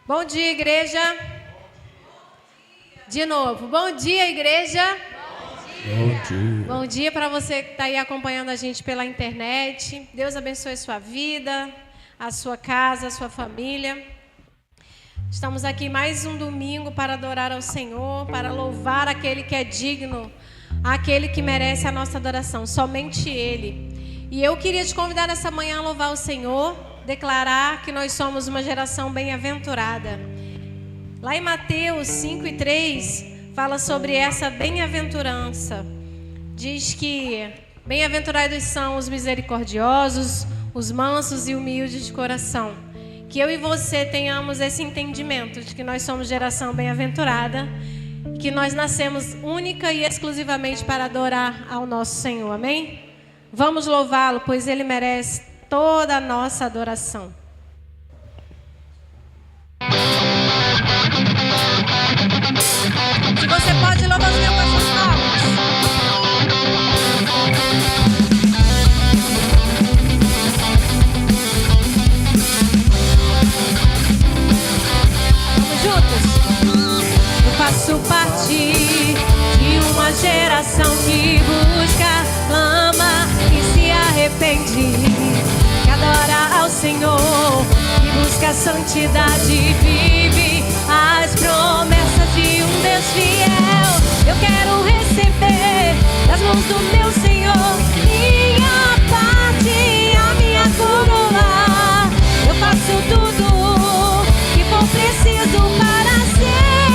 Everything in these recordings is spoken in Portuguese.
Bom dia, igreja. De novo. Bom dia, igreja. Bom dia. Bom dia para você que está aí acompanhando a gente pela internet. Deus abençoe sua vida, a sua casa, a sua família. Estamos aqui mais um domingo para adorar ao Senhor, para louvar aquele que é digno, aquele que merece a nossa adoração, somente Ele. E eu queria te convidar nessa manhã a louvar o Senhor, declarar que nós somos uma geração bem-aventurada. Lá em Mateus 5:3 fala sobre essa bem-aventurança. Diz que bem-aventurados são os misericordiosos, os mansos e humildes de coração. Que eu e você tenhamos esse entendimento de que nós somos geração bem-aventurada, que nós nascemos única e exclusivamente para adorar ao nosso Senhor. Amém? Vamos louvá-lo, pois Ele merece toda a nossa adoração. Se você pode, louvar o Senhor com as suas palmas. Vamos juntos? Eu faço parte de uma geração que busca, clama e se arrepende, que adora ao Senhor, que busca a santidade e vive as promessas de um Deus fiel. Eu quero receber das mãos do meu Senhor minha parte, a minha coroa. Eu faço tudo que for preciso para ser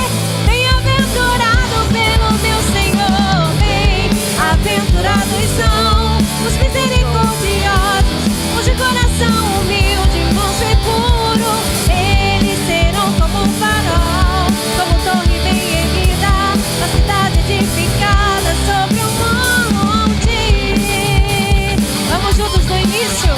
bem-aventurado pelo meu Senhor. Bem-aventurados são os misericordiosos, os de coração humilde, manso e puro. Eles serão como um farol, como torre bem erguida, na cidade edificada sobre um monte. Vamos juntos no início?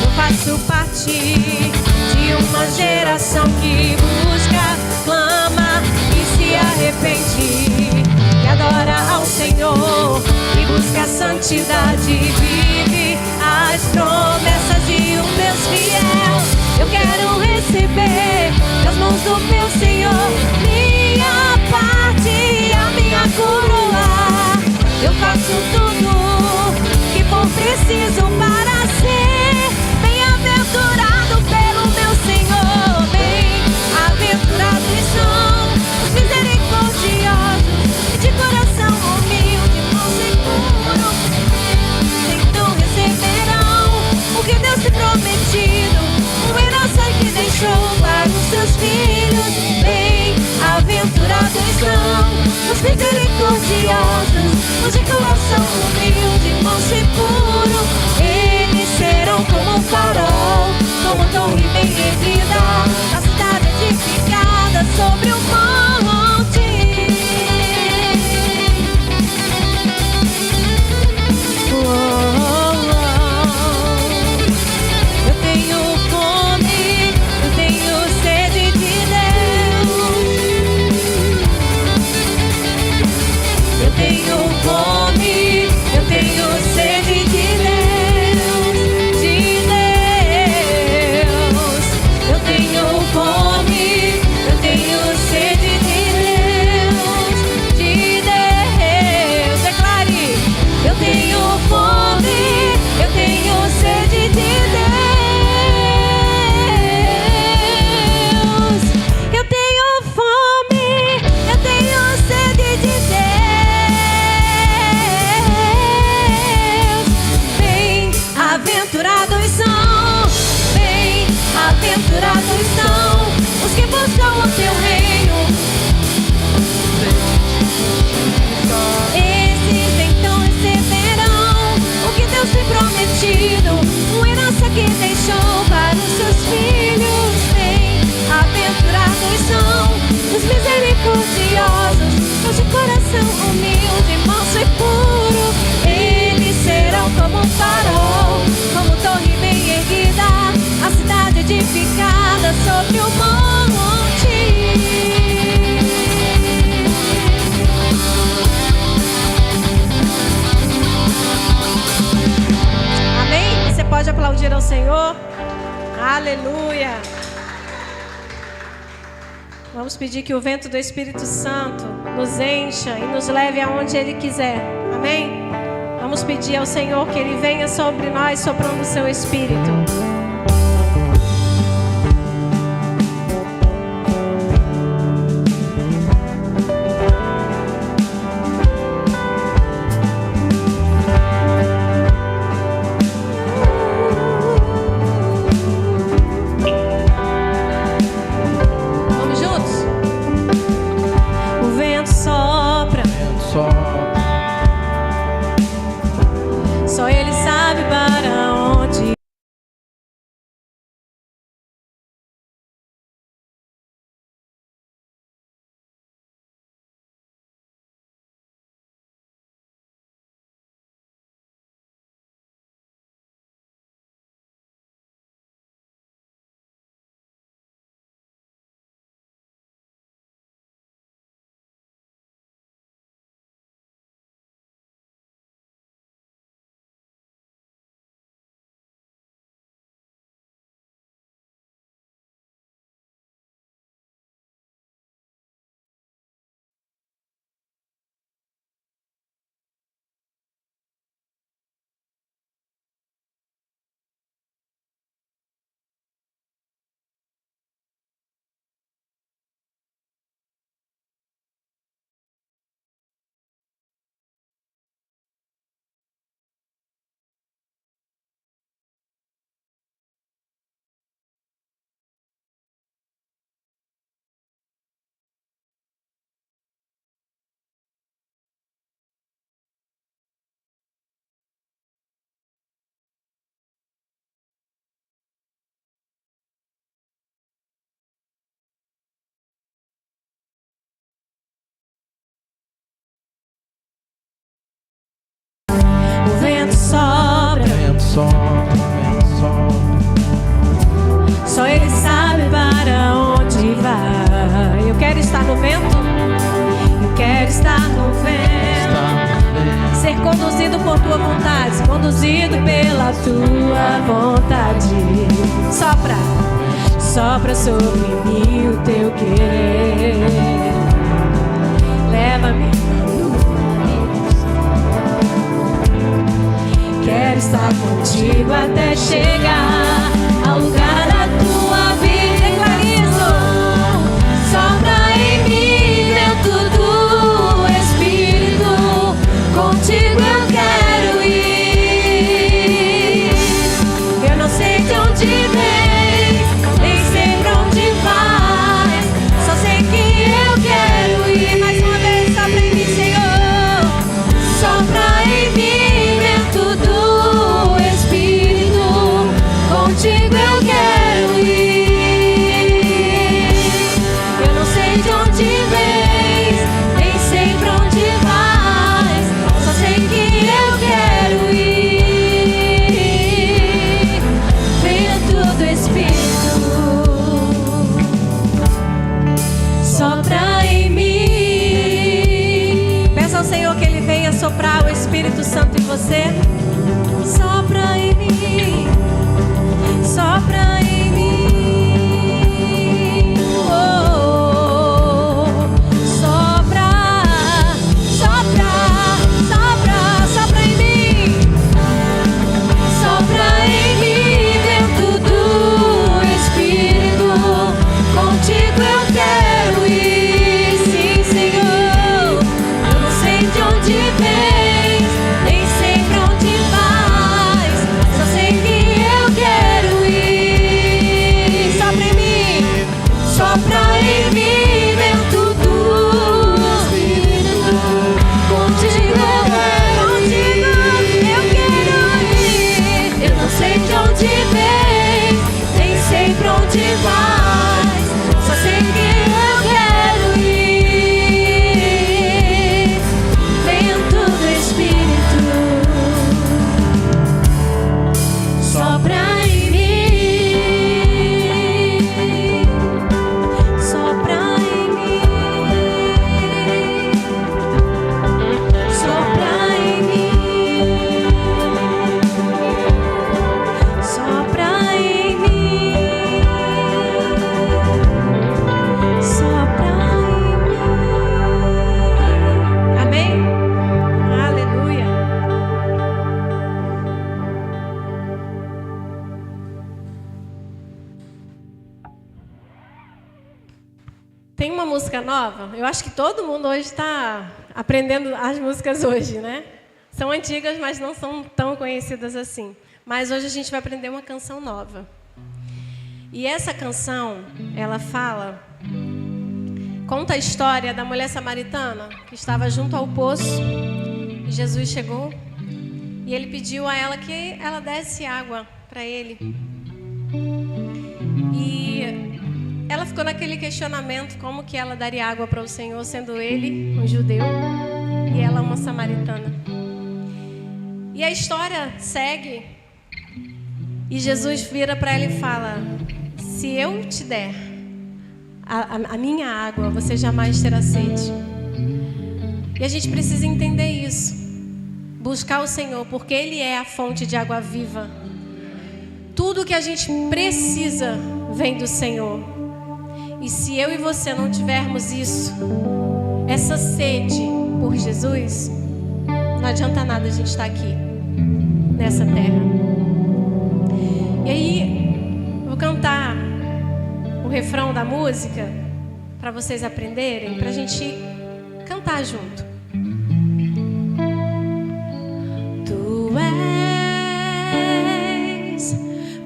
Eu faço parte de uma geração que busca, clama e se arrepende, que adora ao Senhor, que busca a santidade e vive as promessas de um Deus fiel. Eu quero receber das mãos do meu Senhor minha parte, a minha coroa. Eu faço tudo que for preciso para ser bem-aventurado pelo meu Senhor. Bem-aventurados são os misericordiosos e de coração humilde, manso e puro. Então receberão o que Deus tem prometido, uma herança que deixou para os seus filhos. Bem-aventurados são os misericordiosos, os de coração humilde, manso e puro. Eles serão como um farol, como torre bem erguida, na cidade edificada sobre o monte. Eu tenho fome, eu tenho sede de Deus. Eu tenho fome, eu tenho sede de Deus, de Deus. Eu tenho fome, eu tenho sede de Deus, de Deus. Declare: eu tenho fome, eu tenho sede de Deus. Eu tenho fome, eu tenho sede de Deus. Bem-aventurados são, bem-aventurados são os que buscam o teu reino. Esses então receberão o que Deus tem prometido, uma herança que deixou para os seus filhos. Bem-aventurados são os misericordiosos, os de coração humilde, manso e puro. Eles serão como um farol, como torre bem erguida, a cidade edificada sobre o monte. Amém? Você pode aplaudir ao Senhor? Aleluia! Vamos pedir que o vento do Espírito Santo nos encha e nos leve aonde Ele quiser. Amém? Vamos pedir ao Senhor que Ele venha sobre nós soprando o seu Espírito. Só Ele sabe para onde vai. Eu quero estar no vento. Eu quero estar no vento. Ser conduzido por tua vontade. Conduzido pela tua vontade. Sopra. Sopra sobre mim o teu querer. Leva-me. Quero estar contigo até chegar ao lugar da tua vida. Declarizo. Sopra em mim dentro do Espírito. Contigo eu quero ir. Eu não sei de onde vem, nem sei pra onde vai. Só sei que eu quero ir. Mais uma vez, sopra em mim, Senhor. Sopra em mim dentro do Espírito. Contigo eu quero ir. Eu não sei de onde vens, nem sei pra onde vais. Só sei que eu quero ir. Vento do Espírito, sopra em mim. Peça ao Senhor que Ele venha soprar o Espírito Santo em você. Sopra em mim. Sopra em mim. Oh, sopra, sopra, sopra, sopra em mim. Sopra em mim dentro do Espírito. Contigo eu quero ir. Sim, Senhor. Eu não sei de onde vens, nem sei pra onde vais. Só sei que eu quero ir. Sopra em mim. Sopra em mim dentro do Espírito. Contigo eu quero ir. Eu não sei de onde vens, nem sei pra onde vais. Só sei que eu quero ir. Vento do Espírito, sopra em mim. Sopra em mim. Sopra em mim. Sopra em mim. Tem uma música nova, eu acho que todo mundo hoje está aprendendo as músicas hoje, né? São antigas, mas não são tão conhecidas assim. Mas hoje a gente vai aprender uma canção nova. E essa canção, ela conta a história da mulher samaritana que estava junto ao poço. E Jesus chegou e ele pediu a ela que ela desse água para ele. E ela ficou naquele questionamento, como que ela daria água para o Senhor, sendo ele um judeu e ela uma samaritana. E a história segue e Jesus vira para ela e fala: se eu te der a minha água, você jamais terá sede. E a gente precisa entender isso, buscar o Senhor, porque Ele é a fonte de água viva. Tudo que a gente precisa vem do Senhor. E se eu e você não tivermos isso, essa sede por Jesus, não adianta nada a gente estar aqui, nessa terra. E aí, eu vou cantar o refrão da música, para vocês aprenderem, para a gente cantar junto. Tu és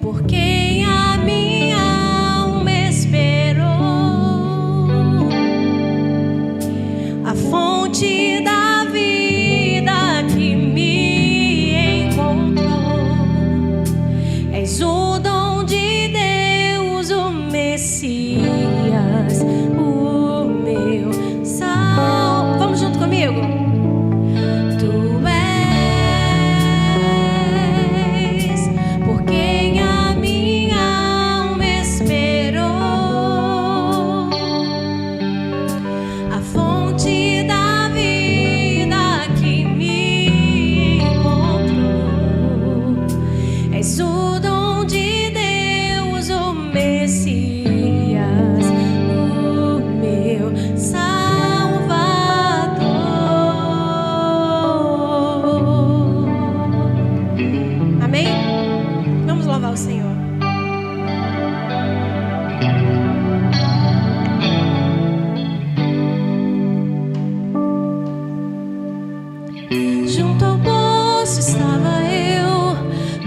por quem a minha alma esperou, a fonte da vida que me encontrou. És o dom de Deus, o Messias, o meu sal. Vamos junto comigo? Tu és por quem a minha alma esperou, a fonte da vida que me encontrou. És o dom de Deus, o Messias, o meu Salvador. Amém? Vamos louvar o Senhor. Junto ao poço estava eu,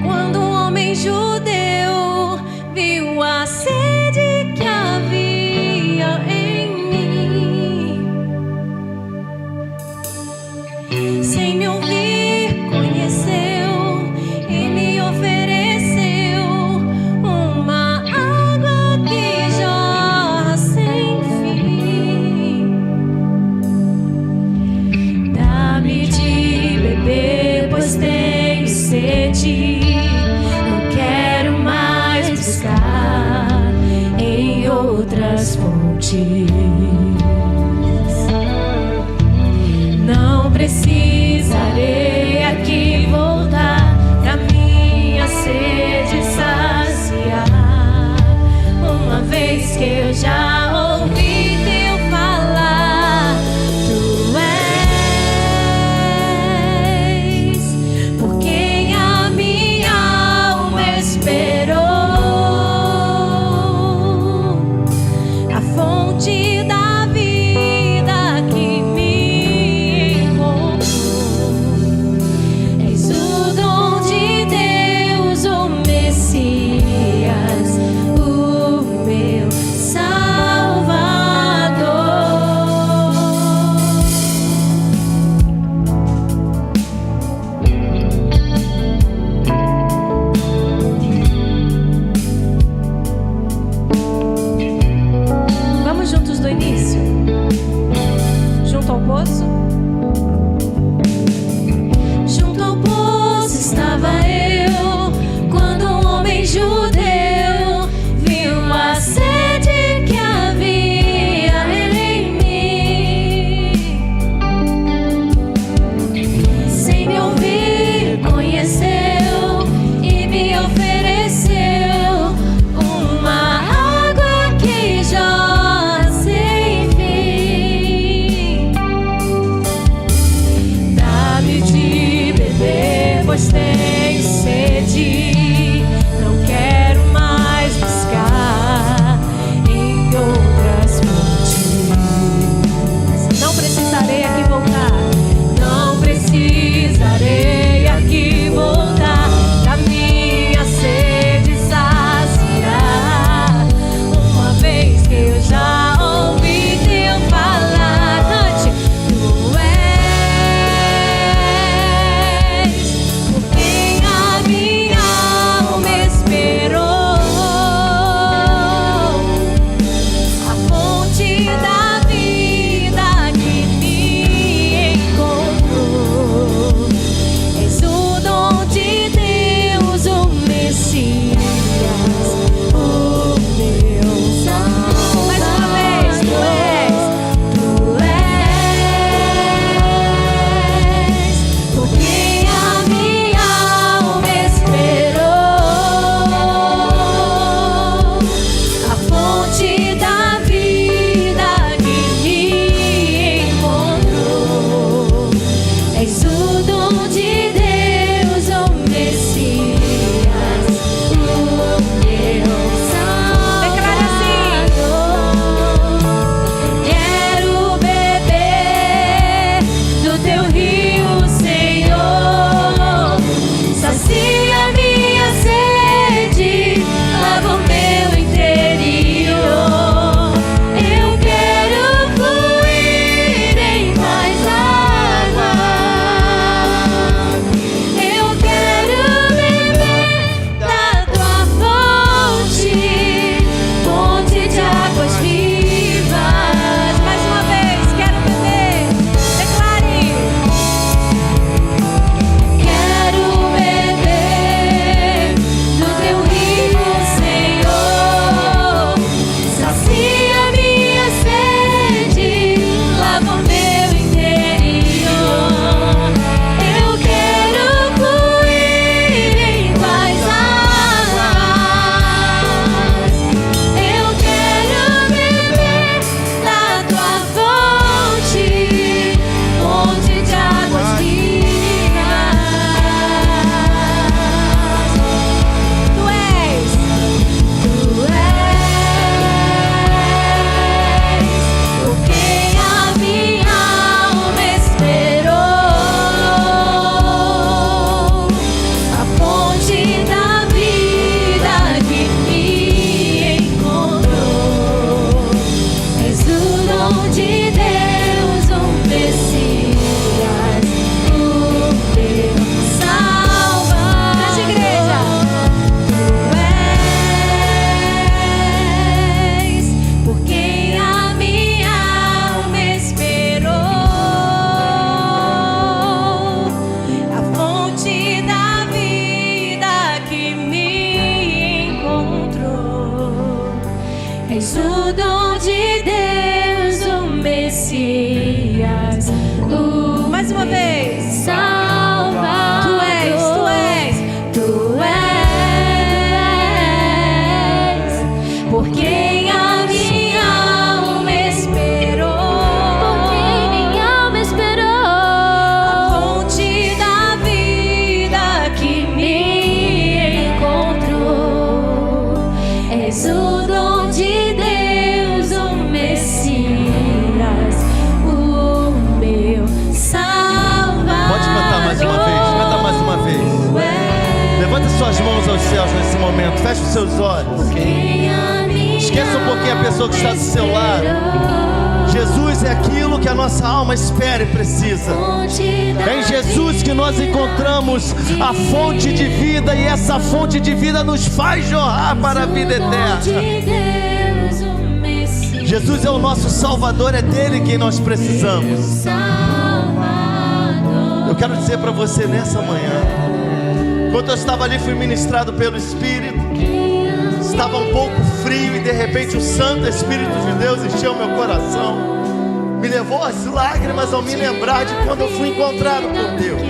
quando um homem judeu viu a sede que havia em mim. Sem me ouvir, conheceu e me ofereceu uma água que jorra sem fim. Dá-me de beber, pois tenho sede. Não quero mais buscar em outras fontes. Não precisarei aqui voltar pra minha sede saciar, uma vez que eu já ouvi teu falar. Tu és por quem a minha alma esperou, a fonte da És o dom de Deus, o Messias. Mais uma vez. Salvador. Tu és. Por quem a minha alma esperou. Por quem minha alma esperou. A fonte da vida que me encontrou. És o dom de Deus, o Messias, o meu Salvador. Pode cantar mais uma vez, canta mais uma vez. Levanta suas mãos aos céus nesse momento, feche os seus olhos. Esqueça um pouquinho a pessoa que está do seu lado. Jesus é aquilo que a nossa alma espera e precisa. É em Jesus que nós encontramos a fonte de vida, e essa fonte de vida nos faz jorrar para a vida eterna. Jesus é o nosso Salvador, é dele quem nós precisamos. Eu quero dizer para você nessa manhã, enquanto eu estava ali, fui ministrado pelo Espírito. Estava um pouco frio e de repente o Santo Espírito de Deus encheu meu coração. Me levou às lágrimas ao me lembrar de quando eu fui encontrado por Deus.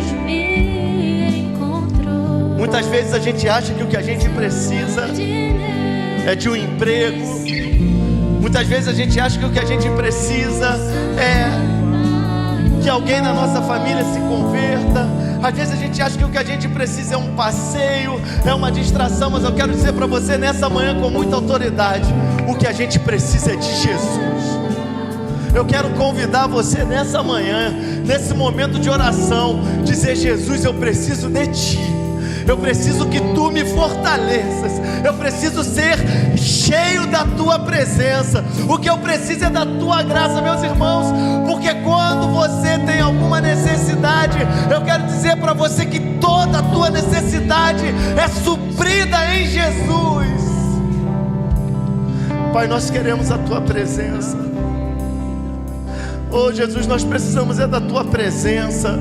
Muitas vezes a gente acha que o que a gente precisa é de um emprego. Muitas vezes a gente acha que o que a gente precisa é que alguém na nossa família se converta. Às vezes a gente acha que o que a gente precisa é um passeio, é uma distração. Mas eu quero dizer para você nessa manhã com muita autoridade: o que a gente precisa é de Jesus. Eu quero convidar você nessa manhã, nesse momento de oração, dizer: Jesus, eu preciso de Ti. Eu preciso que Tu me fortaleças. Eu preciso ser cheio da Tua presença. O que eu preciso é da Tua graça, meus irmãos. Porque quando você tem alguma necessidade, eu quero dizer para você que toda a tua necessidade é suprida em Jesus. Pai, nós queremos a Tua presença. Oh Jesus, nós precisamos é da Tua presença.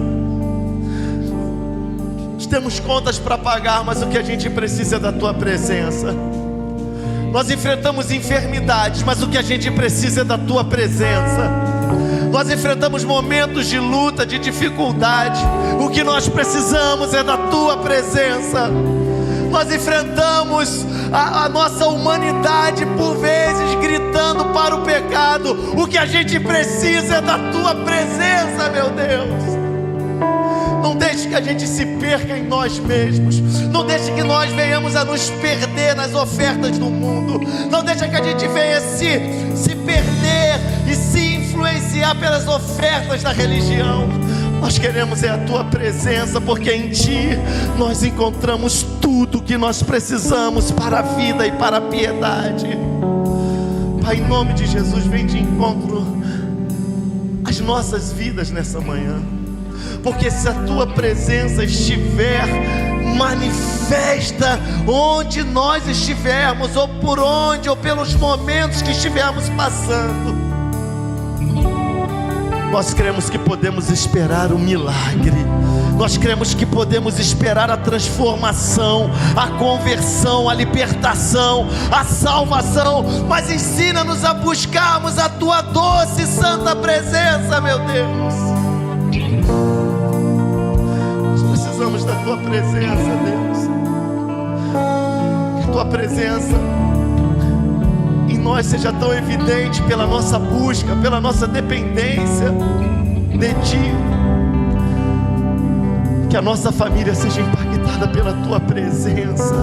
Temos contas para pagar, mas o que a gente precisa é da Tua presença. Nós enfrentamos enfermidades, mas o que a gente precisa é da Tua presença. Nós enfrentamos momentos de luta, de dificuldade. O que nós precisamos é da Tua presença. Nós enfrentamos a nossa humanidade por vezes gritando para o pecado. O que a gente precisa é da Tua presença, meu Deus. Não deixe que a gente se perca em nós mesmos. Não deixe que nós venhamos a nos perder nas ofertas do mundo. Não deixe que a gente venha se perder e se influenciar pelas ofertas da religião. Nós queremos é a Tua presença, porque em Ti nós encontramos tudo que nós precisamos para a vida e para a piedade. Pai, em nome de Jesus, vem de encontro às nossas vidas nessa manhã. Porque se a Tua presença estiver manifesta onde nós estivermos, ou por onde, ou pelos momentos que estivermos passando, nós cremos que podemos esperar o milagre. Nós cremos que podemos esperar a transformação, a conversão, a libertação, a salvação. Mas ensina-nos a buscarmos a Tua doce e santa presença, meu Deus. Precisamos da Tua presença, Deus. Que a Tua presença em nós seja tão evidente pela nossa busca, pela nossa dependência de Ti. Que a nossa família seja impactada pela Tua presença.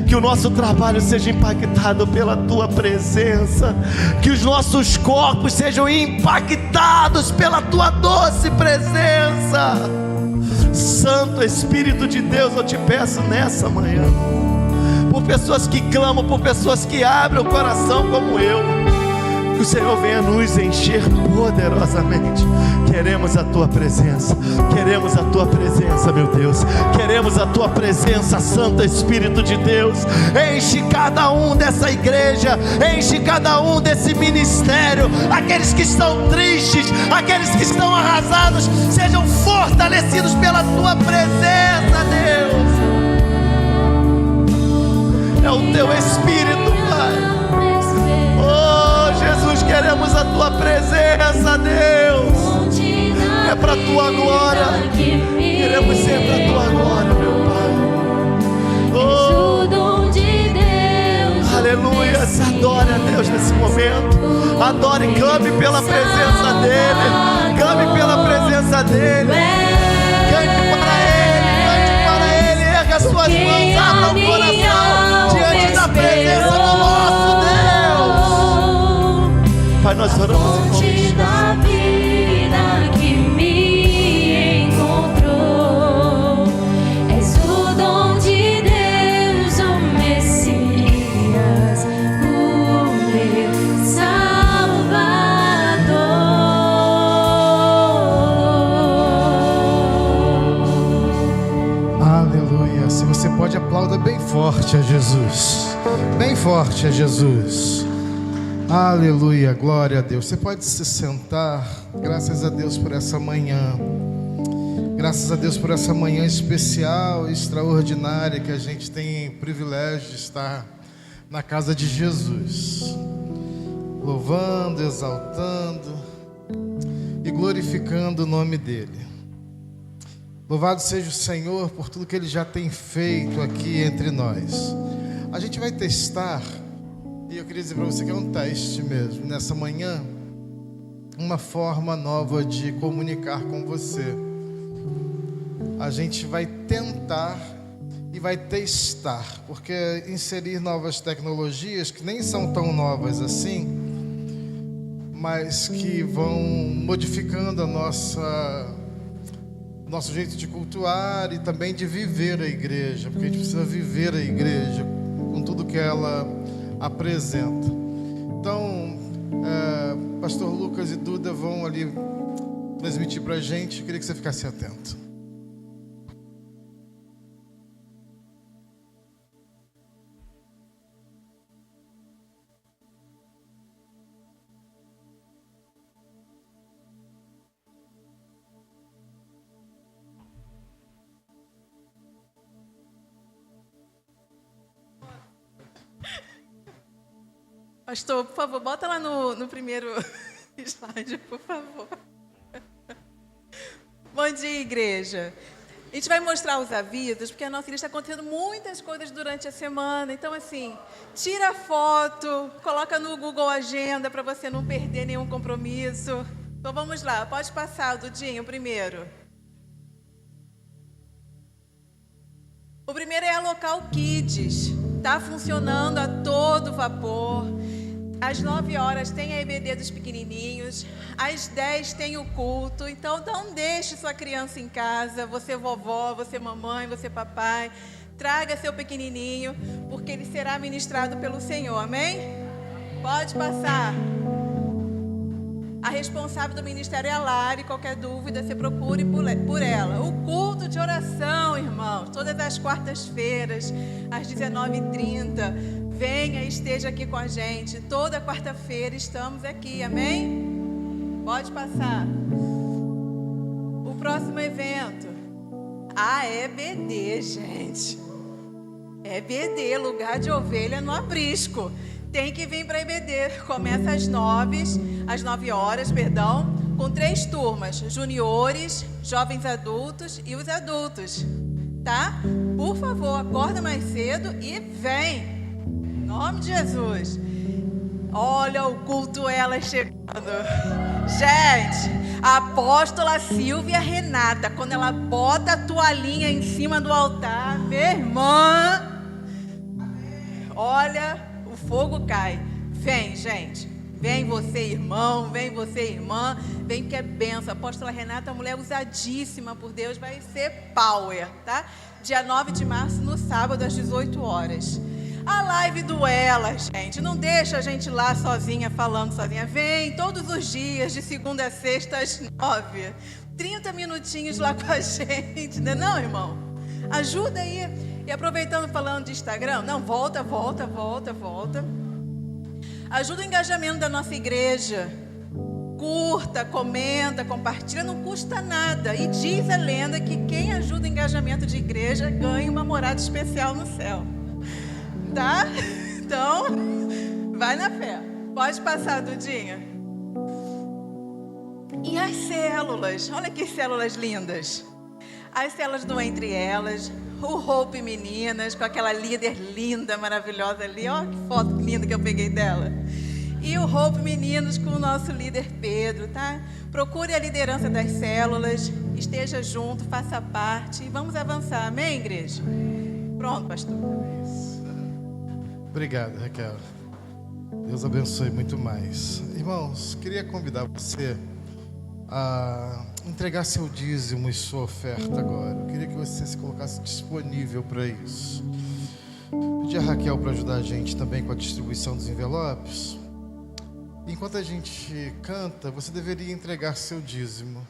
Que o nosso trabalho seja impactado pela Tua presença. Que os nossos corpos sejam impactados pela Tua doce presença. Santo Espírito de Deus, eu te peço nessa manhã, por pessoas que clamam, por pessoas que abrem o coração como eu, que o Senhor venha nos encher poderosamente. Queremos a Tua presença, queremos a Tua presença, meu Deus. Queremos a Tua presença, Santo Espírito de Deus. Enche cada um dessa igreja, enche cada um desse ministério. Aqueles que estão tristes, aqueles que estão arrasados, sejam fortalecidos pela Tua presença, Deus. É o Teu Espírito, Pai. queremos a tua presença, Deus. É para a tua glória. Queremos ser para a tua glória, meu Pai. Oh, aleluia. Se adore a Deus nesse momento. Adore e clame pela presença dEle. Clame pela presença dEle. Cante para Ele. Erga as suas mãos, abra o coração diante da presença do nosso Deus. Pai, nós oramos em nome de Jesus. Da vida que me encontrou, és o dom de Deus, o Messias, o meu Salvador. Aleluia. Se você pode, aplauda bem forte a Jesus. Bem forte a Jesus. Aleluia, glória a Deus. Você pode se sentar. Graças a Deus por essa manhã. Graças a Deus por essa manhã especial e extraordinária que a gente tem o privilégio de estar na casa de Jesus, louvando, exaltando e glorificando o nome dEle. Louvado seja o Senhor por tudo que Ele já tem feito aqui entre nós. A gente vai testar. E eu queria dizer para você que é um teste mesmo, nessa manhã, uma forma nova de comunicar com você. A gente vai tentar e vai testar, porque inserir novas tecnologias, que nem são tão novas assim, mas que vão modificando nosso jeito de cultuar e também de viver a igreja, porque a gente precisa viver a igreja com tudo que ela apresenta. Então, Pastor Lucas e Duda vão ali transmitir para a gente. Eu queria que você ficasse atento. Pastor, por favor, bota lá no primeiro slide, por favor. Bom dia, igreja. A gente vai mostrar os avisos, porque a nossa igreja está acontecendo muitas coisas durante a semana. Então, assim, tira a foto, coloca no Google Agenda para você não perder nenhum compromisso. Então, vamos lá. Pode passar, Dudinho, o primeiro. O primeiro é a Local Kids. Está funcionando a todo vapor. Às 9 horas tem a EBD dos pequenininhos. Às 10 tem o culto. Então, não deixe sua criança em casa. Você vovó, você mamãe, você papai. Traga seu pequenininho, porque ele será ministrado pelo Senhor. Amém? Pode passar. A responsável do ministério é a Lari. Qualquer dúvida, você procure por ela. O culto de oração, irmãos, todas as quartas-feiras, às 19h30. Venha e esteja aqui com a gente. Toda quarta-feira estamos aqui, amém? Pode passar. O próximo evento, a EBD, gente. EBD, lugar de ovelha no aprisco. Tem que vir para a EBD. Começa às 9 horas, com 3 turmas: juniores, jovens adultos e os adultos. Tá? Por favor, acorda mais cedo e vem. Em nome de Jesus. Olha o culto, ela chegando. Gente, a apóstola Silvia Renata, quando ela bota a toalhinha em cima do altar, minha irmã, olha, o fogo cai. Vem, gente. Vem você, irmão. Vem você, irmã. Vem que é benção. A apóstola Renata, mulher usadíssima por Deus, vai ser power, tá? Dia 9 de março, no sábado, às 18 horas. A live do Ela, gente. Não deixa a gente lá sozinha, falando sozinha. Vem todos os dias, de segunda a sexta, às 9. 30 minutinhos lá com a gente. Não é não, irmão? Ajuda aí. E aproveitando, falando de Instagram. Não, volta. Ajuda o engajamento da nossa igreja. Curta, comenta, compartilha, não custa nada. E diz a lenda que quem ajuda o engajamento de igreja ganha uma morada especial no céu. Tá? Então, vai na fé. Pode passar, Dudinha. E as células, olha que células lindas. As células do Entre Elas, o Hope Meninas, com aquela líder linda, maravilhosa ali. Olha que foto linda que eu peguei dela. E o Hope Meninos com o nosso líder Pedro, tá? Procure a liderança das células, esteja junto, faça parte e vamos avançar, amém, igreja? Pronto, pastor. Obrigado, Raquel. Deus abençoe muito mais. Irmãos, queria convidar você a entregar seu dízimo e sua oferta agora. Eu queria que você se colocasse disponível para isso. Pedi a Raquel para ajudar a gente também com a distribuição dos envelopes. Enquanto a gente canta, você deveria entregar seu dízimo.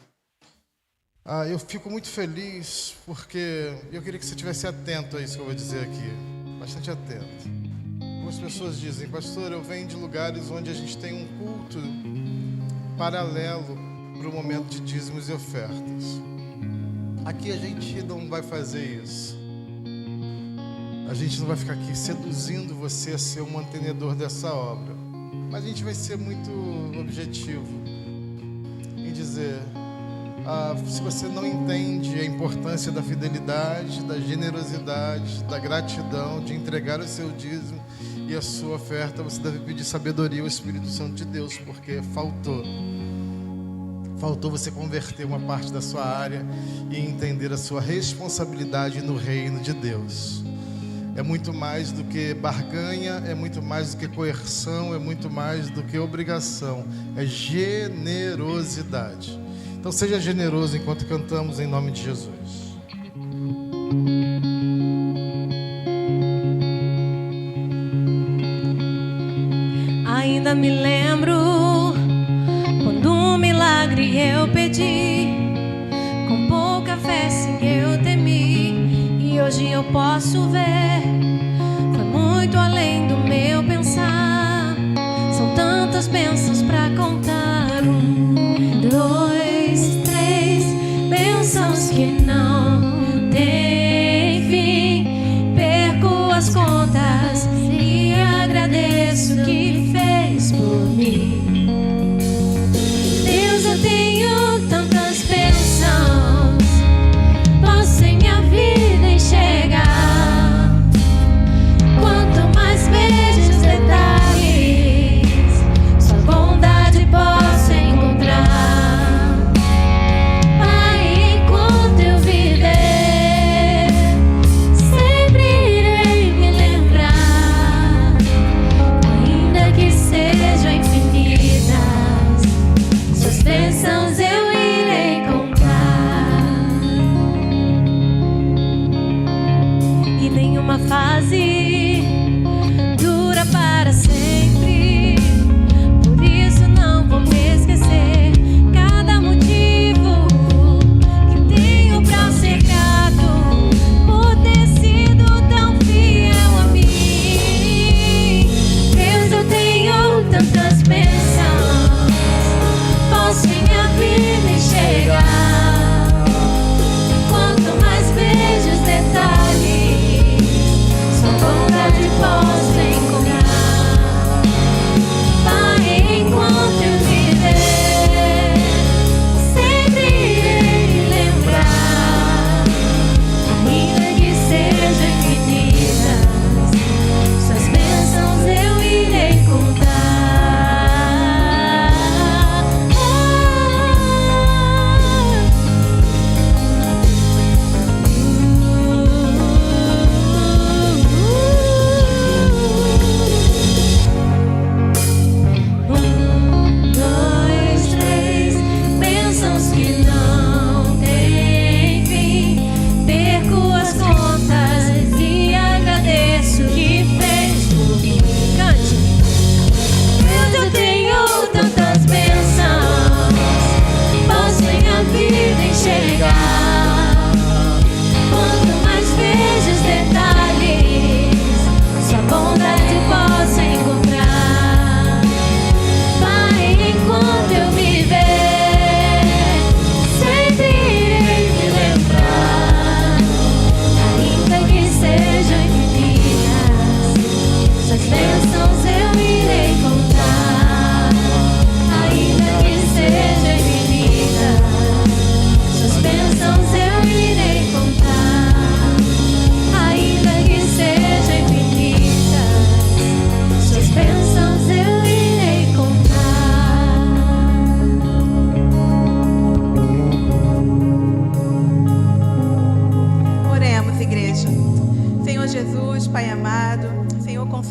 Eu fico muito feliz porque eu queria que você estivesse atento a isso que eu vou dizer aqui. Bastante atento. Algumas pessoas dizem, pastor, eu venho de lugares onde a gente tem um culto paralelo para o momento de dízimos e ofertas. Aqui a gente não vai fazer isso. A gente não vai ficar aqui seduzindo você a ser um mantenedor dessa obra. Mas a gente vai ser muito objetivo em dizer, se você não entende a importância da fidelidade, da generosidade, da gratidão, de entregar o seu dízimo e a sua oferta, você deve pedir sabedoria ao Espírito Santo de Deus, porque faltou você converter uma parte da sua área e entender a sua responsabilidade no reino de Deus. É muito mais do que barganha, é muito mais do que coerção, é muito mais do que obrigação, é generosidade. Então seja generoso enquanto cantamos em nome de Jesus. Ainda me lembro quando um milagre eu pedi, com pouca fé sim eu temi, e hoje eu posso ver, foi muito além do meu pensar. São tantas bênçãos pra contar, 1, 2, 3 bênçãos que não tem fim. Perco as contas e agradeço o que fez por mim. Deus, eu tenho tantas bênçãos, posso em minha vida enxergar.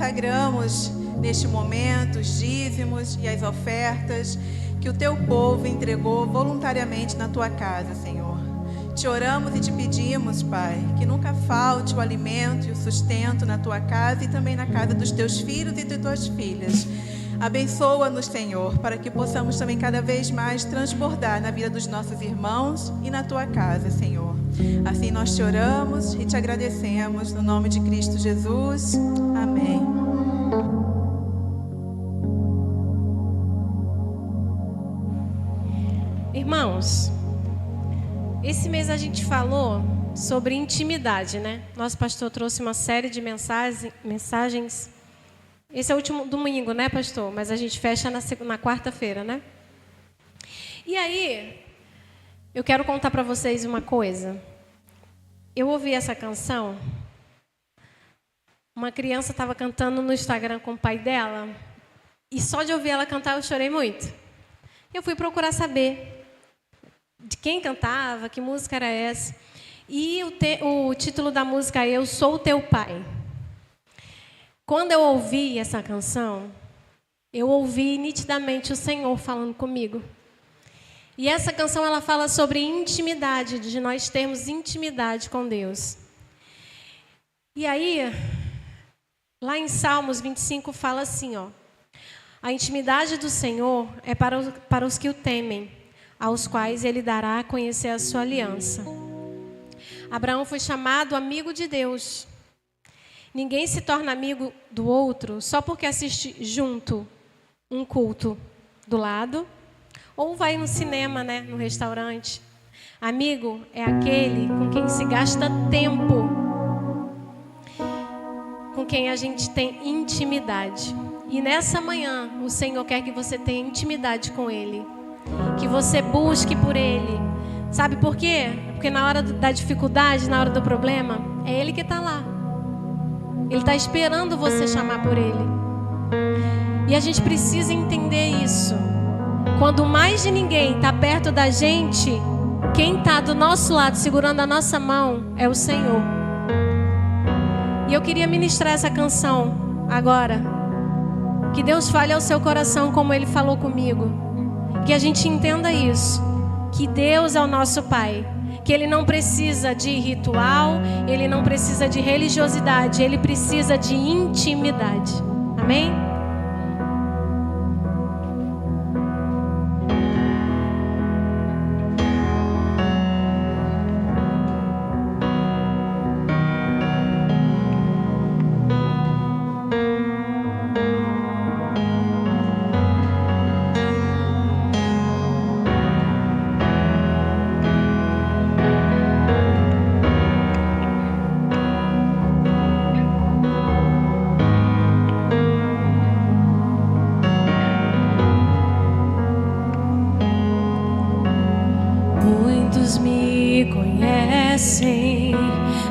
consagramos neste momento os dízimos e as ofertas que o teu povo entregou voluntariamente na tua casa, Senhor. Te oramos e te pedimos, Pai, que nunca falte o alimento e o sustento na tua casa e também na casa dos teus filhos e de tuas filhas. Abençoa-nos, Senhor, para que possamos também cada vez mais transbordar na vida dos nossos irmãos e na tua casa, Senhor. Assim nós te oramos e te agradecemos, no nome de Cristo Jesus. Amém. Irmãos, esse mês a gente falou sobre intimidade, né? Nosso pastor trouxe uma série de mensagens. Esse é o último domingo, né, pastor? Mas a gente fecha na quarta-feira, né? E aí, eu quero contar para vocês uma coisa. Eu ouvi essa canção. Uma criança estava cantando no Instagram com o pai dela. E só de ouvir ela cantar, eu chorei muito. Eu fui procurar saber de quem cantava, que música era essa. E o título da música é Eu Sou o Teu Pai. Quando eu ouvi essa canção, eu ouvi nitidamente o Senhor falando comigo. E essa canção, ela fala sobre intimidade, de nós termos intimidade com Deus. E aí, lá em Salmos 25 fala assim, ó: a intimidade do Senhor é para os que o temem, aos quais Ele dará a conhecer a sua aliança. Abraão foi chamado amigo de Deus. Ninguém se torna amigo do outro só porque assiste junto um culto do lado ou vai no cinema, né, no restaurante. Amigo é aquele com quem se gasta tempo, com quem a gente tem intimidade. E nessa manhã, o Senhor quer que você tenha intimidade com Ele, que você busque por Ele. Sabe por quê? Porque na hora da dificuldade, na hora do problema, é Ele que está lá. Ele está esperando você chamar por Ele. E a gente precisa entender isso. Quando mais de ninguém está perto da gente, quem está do nosso lado, segurando a nossa mão, é o Senhor. E eu queria ministrar essa canção agora. Que Deus fale ao seu coração como Ele falou comigo. Que a gente entenda isso. Que Deus é o nosso Pai. Que Ele não precisa de ritual, Ele não precisa de religiosidade, Ele precisa de intimidade. Amém?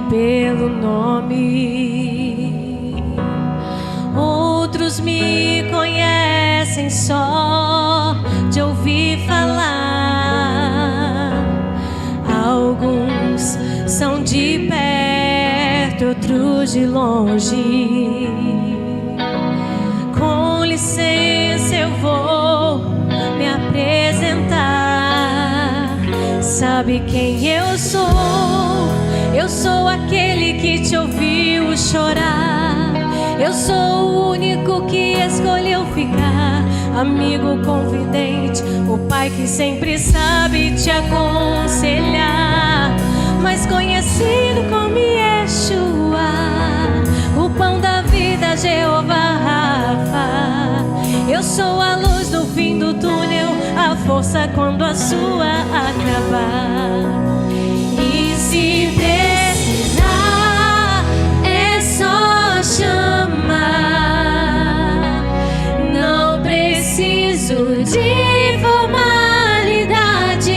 Pelo nome, outros me conhecem só de ouvir falar. Alguns são de perto, outros de longe. Com licença, eu vou me apresentar. Sabe quem eu sou? Eu sou aquele que te ouviu chorar. Eu sou o único que escolheu ficar. Amigo confidente, o pai que sempre sabe te aconselhar. Mais conhecido como Yeshua, o pão da vida, Jeová Rafa. Eu sou a luz do fim do túnel, a força quando a sua acabar. E se precisar, é só chamar. Não preciso de formalidade.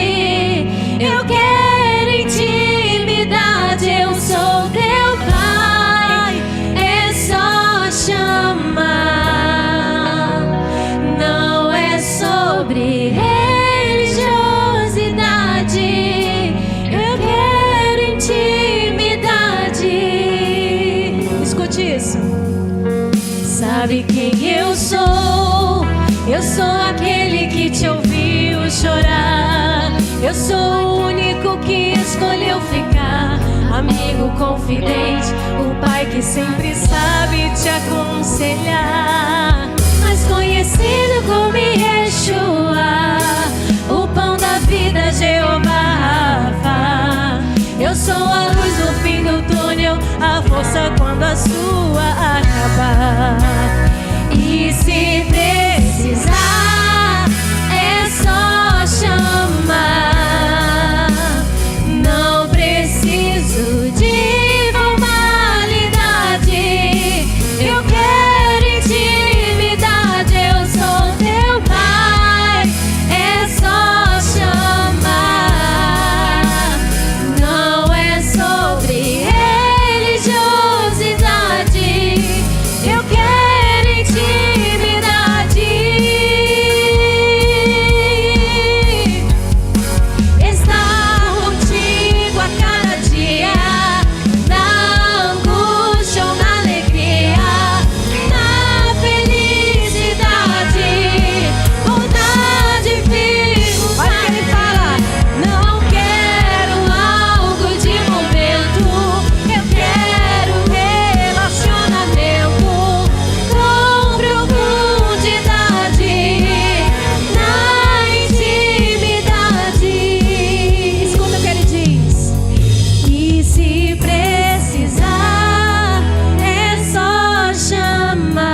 Eu quero intimidade. Eu sou teu pai. É só chamar. Não é sobre religiosidade. Eu quero intimidade. Escute isso. sabe quem eu sou. Eu sou aquele que te ouviu chorar. Eu sou o único que escolheu ficar. Amigo confidente, o pai que sempre sabe te aconselhar. Mas conhecido como Yeshua, o pão da vida, Jeová Rafa. Eu sou a luz no fim do túnel, a força quando a sua acabar. E se precisar, é só chamar. Não preciso de formalidade, eu quero intimidade. Eu sou teu pai, é só chamar. Não é sobre religiosidade, eu quero intimidade. Estar contigo a cada dia, na angústia ou na alegria, na felicidade ou na dificuldade. Olha o que ele fala. Não quero algo de momento, eu quero relacionamento com profundidade, na intimidade. Escuta o que ele diz. E se precisar, é só chamar.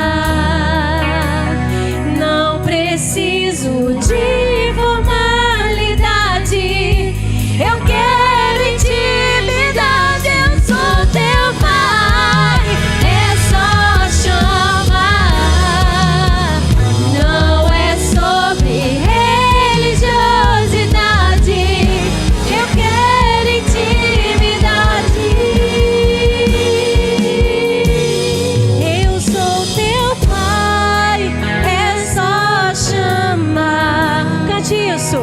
Não preciso de formalidade, eu quero intimidade. Eu sou teu pai, é só chamar. Não é sobre religiosidade, eu quero intimidade. Eu sou teu pai, é só chamar. Cante isso.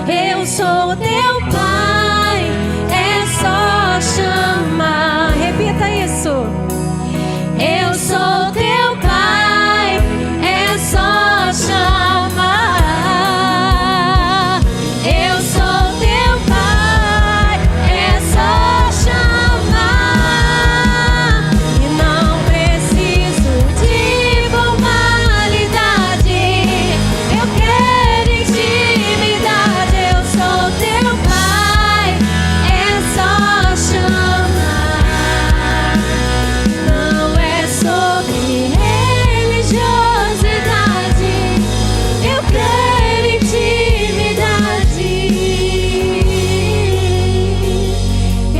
Eu sou teu pai, é só chamar. Repita isso. Eu sou teu pai, é só chamar. Eu sou teu pai, é só chamar. E não preciso de formalidade, eu quero intimidade. Eu sou teu pai, é só chamar. Não é sobre religiosidade, eu quero intimidade.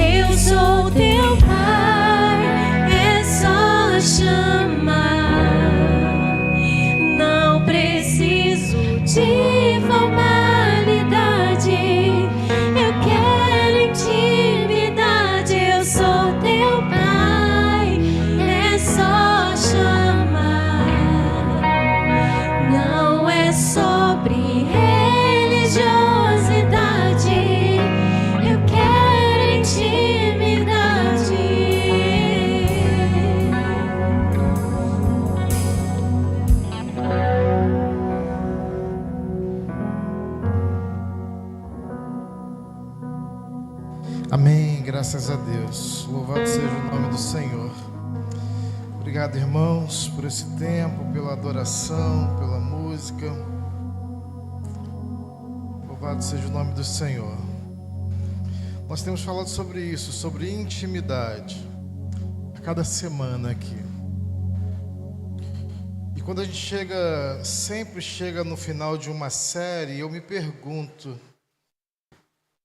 Eu sou teu pai, é só chamar. Não preciso de formalidade, eu quero intimidade. Eu sou teu pai, é só chamar. Não é sobre religiosidade, eu quero intimidade. Amém, graças a Deus. Louvado seja o nome do Senhor. Obrigado, irmãos, por esse tempo, pela adoração, pela música. Louvado seja o nome do Senhor. Nós temos falado sobre isso, sobre intimidade, a cada semana aqui. E quando a gente sempre chega no final de uma série, eu me pergunto,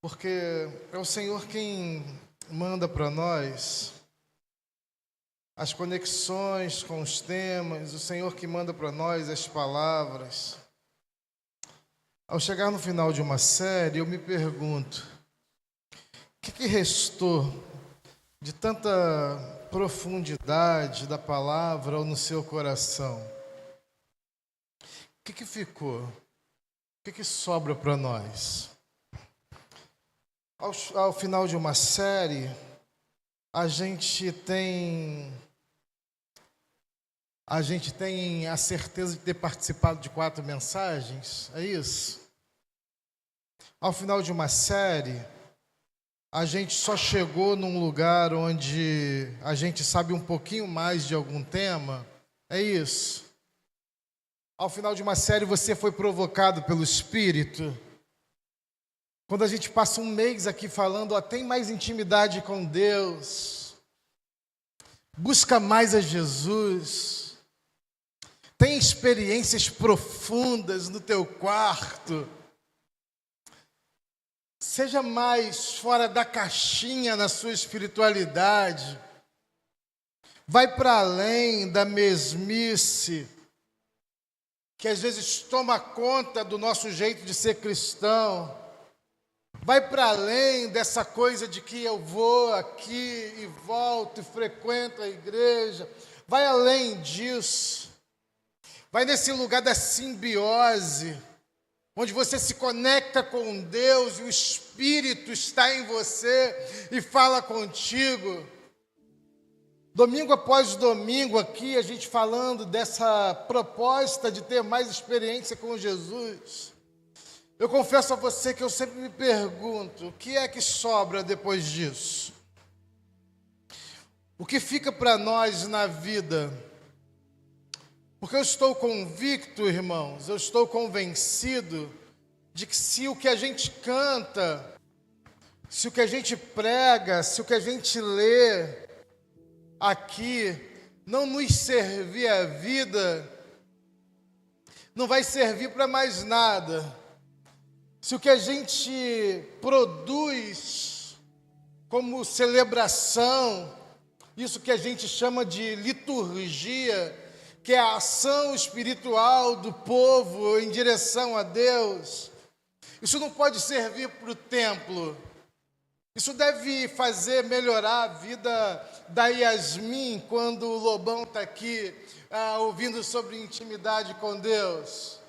porque é o Senhor quem manda para nós as conexões com os temas, o Senhor que manda para nós as palavras. Ao chegar no final de uma série, eu me pergunto, o que restou de tanta profundidade da palavra no seu coração? O que ficou? O que sobra para nós? Ao final de uma série, a gente tem A gente tem a certeza de ter participado de 4 mensagens, é isso? Ao final de uma série, a gente só chegou num lugar onde a gente sabe um pouquinho mais de algum tema, é isso? Ao final de uma série, você foi provocado pelo Espírito. Quando a gente passa um mês aqui falando, ó, tem mais intimidade com Deus, busca mais a Jesus, tem experiências profundas no teu quarto, seja mais fora da caixinha na sua espiritualidade, vai para além da mesmice, que às vezes toma conta do nosso jeito de ser cristão, vai para além dessa coisa de que eu vou aqui e volto e frequento a igreja, vai além disso, vai nesse lugar da simbiose, onde você se conecta com Deus e o Espírito está em você e fala contigo. Domingo após domingo aqui, a gente falando dessa proposta de ter mais experiência com Jesus. Eu confesso a você que eu sempre me pergunto, o que é que sobra depois disso? O que fica para nós na vida? Porque eu estou convicto, irmãos, eu estou convencido de que se o que a gente canta, se o que a gente prega, se o que a gente lê aqui não nos servir a vida, não vai servir para mais nada. Se o que a gente produz como celebração, isso que a gente chama de liturgia, que é a ação espiritual do povo em direção a Deus, isso não pode servir para o templo. Isso deve fazer melhorar a vida da Yasmin quando o Lobão está aqui ouvindo sobre intimidade com Deus.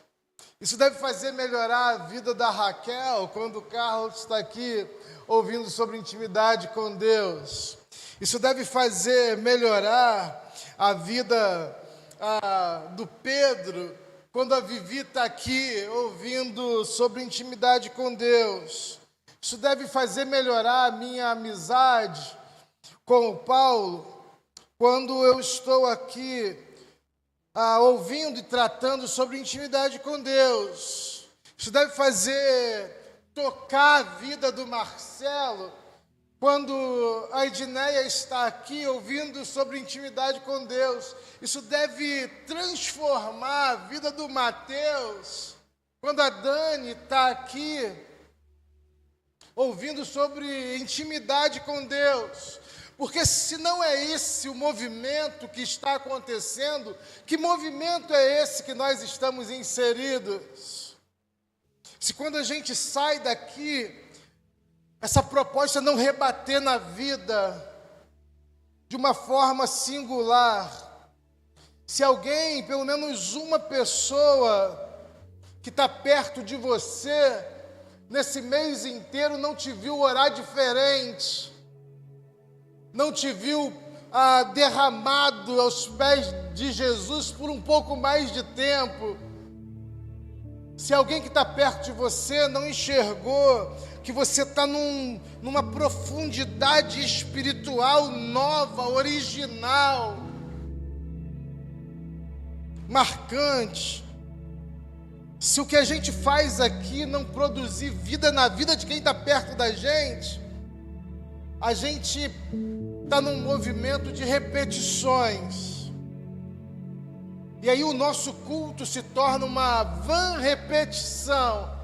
Isso deve fazer melhorar a vida da Raquel quando o Carlos está aqui ouvindo sobre intimidade com Deus. Isso deve fazer melhorar a vida do Pedro quando a Vivi está aqui ouvindo sobre intimidade com Deus. Isso deve fazer melhorar a minha amizade com o Paulo quando eu estou aqui ouvindo e tratando sobre intimidade com Deus. Isso deve fazer tocar a vida do Marcelo quando a Edneia está aqui ouvindo sobre intimidade com Deus. Isso deve transformar a vida do Mateus quando a Dani está aqui ouvindo sobre intimidade com Deus. Porque se não é esse o movimento que está acontecendo, que movimento é esse que nós estamos inseridos? Se quando a gente sai daqui, essa proposta não rebater na vida de uma forma singular, se alguém, pelo menos uma pessoa que está perto de você, nesse mês inteiro não te viu orar diferente, não te viu derramado aos pés de Jesus por um pouco mais de tempo, se alguém que está perto de você não enxergou que você está numa profundidade espiritual nova, original, marcante, se o que a gente faz aqui não produzir vida na vida de quem está perto da gente, a gente está num movimento de repetições. E aí o nosso culto se torna uma vã repetição.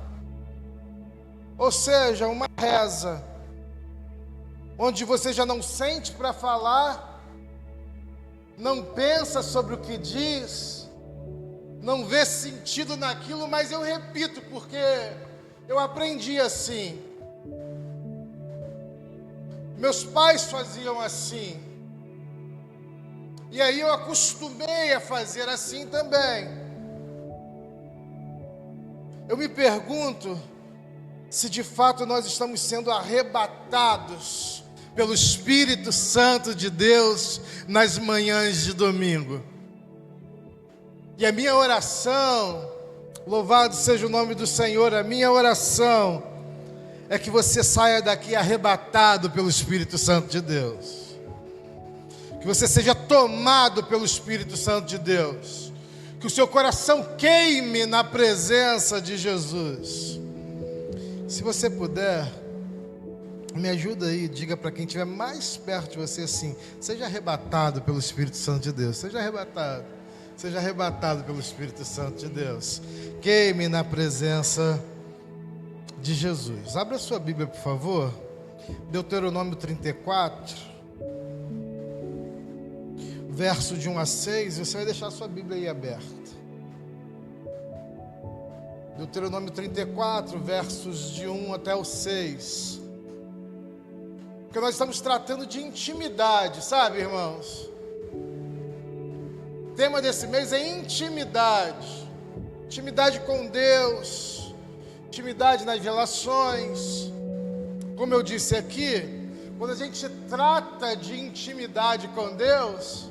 Ou seja, uma reza, onde você já não sente para falar, não pensa sobre o que diz, não vê sentido naquilo, mas eu repito, porque eu aprendi assim. Meus pais faziam assim. E aí eu acostumei a fazer assim também. Eu me pergunto se de fato nós estamos sendo arrebatados pelo Espírito Santo de Deus nas manhãs de domingo. E a minha oração, louvado seja o nome do Senhor, a minha oração é que você saia daqui arrebatado pelo Espírito Santo de Deus. Que você seja tomado pelo Espírito Santo de Deus. Que o seu coração queime na presença de Jesus. Se você puder, me ajuda aí, diga para quem estiver mais perto de você assim: seja arrebatado pelo Espírito Santo de Deus. Seja arrebatado pelo Espírito Santo de Deus. Queime na presença de Jesus. Abra sua Bíblia, por favor. Deuteronômio 34, verso de 1 a 6. Você vai deixar sua Bíblia aí aberta. Deuteronômio 34, versos de 1 até o 6. Porque nós estamos tratando de intimidade, sabe, irmãos? O tema desse mês é intimidade. Intimidade com Deus, intimidade nas relações. Como eu disse aqui, quando a gente trata de intimidade com Deus,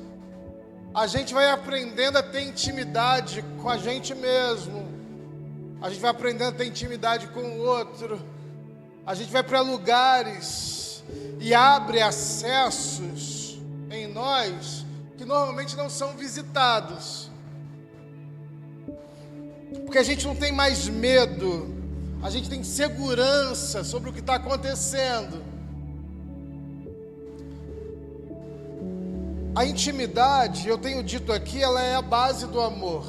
a gente vai aprendendo a ter intimidade com a gente mesmo. A gente vai aprendendo a ter intimidade com o outro. A gente vai para lugares e abre acessos em nós que normalmente não são visitados. Porque a gente não tem mais medo, a gente tem segurança sobre o que está acontecendo. A intimidade, eu tenho dito aqui, ela é a base do amor.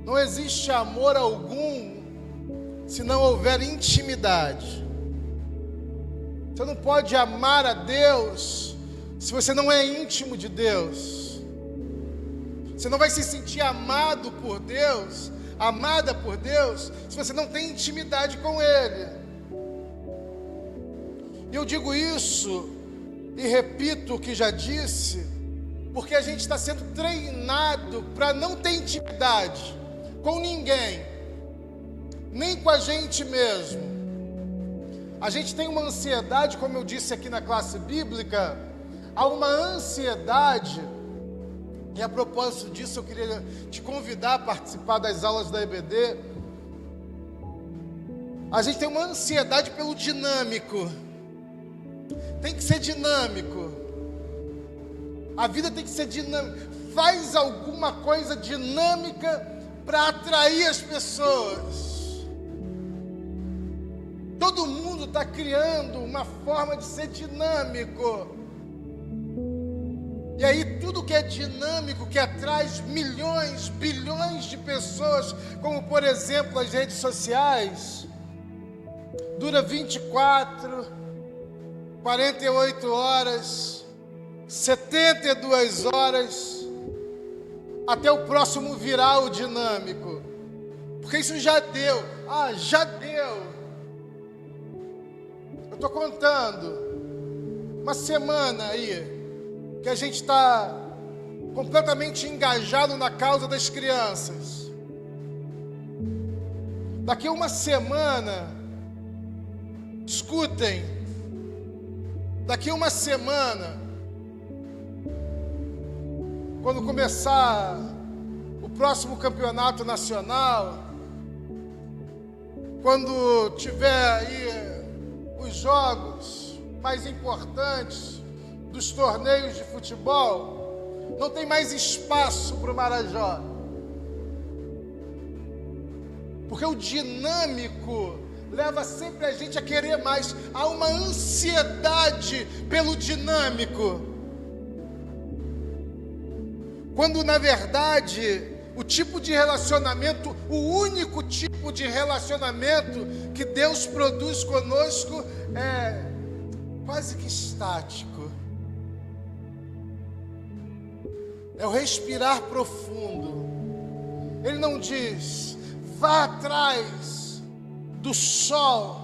Não existe amor algum se não houver intimidade. Você não pode amar a Deus se você não é íntimo de Deus. Você não vai se sentir amado por Deus, amada por Deus, se você não tem intimidade com Ele. E eu digo isso e repito o que já disse, porque a gente está sendo treinado para não ter intimidade com ninguém, nem com a gente mesmo. A gente tem uma ansiedade, como eu disse aqui na classe bíblica, há uma ansiedade, e a propósito disso eu queria te convidar a participar das aulas da EBD. A gente tem uma ansiedade pelo dinâmico. Tem que ser dinâmico. A vida tem que ser dinâmica. Faz alguma coisa dinâmica para atrair as pessoas. Todo mundo está criando uma forma de ser dinâmico. E aí tudo que é dinâmico, que atrai milhões, bilhões de pessoas, como por exemplo as redes sociais, dura 24, 48 horas, 72 horas, até o próximo viral dinâmico. Porque isso já deu. Já deu. Eu estou contando uma semana aí que a gente está completamente engajado na causa das crianças. Daqui a uma semana, escutem, daqui a uma semana, quando começar o próximo campeonato nacional, quando tiver aí os jogos mais importantes dos torneios de futebol, não tem mais espaço para o Marajó. Porque o dinâmico leva sempre a gente a querer mais. Há uma ansiedade pelo dinâmico. Quando na verdade o tipo de relacionamento, o único tipo de relacionamento que Deus produz conosco é quase que estático. É o respirar profundo. Ele não diz, vá atrás do sol.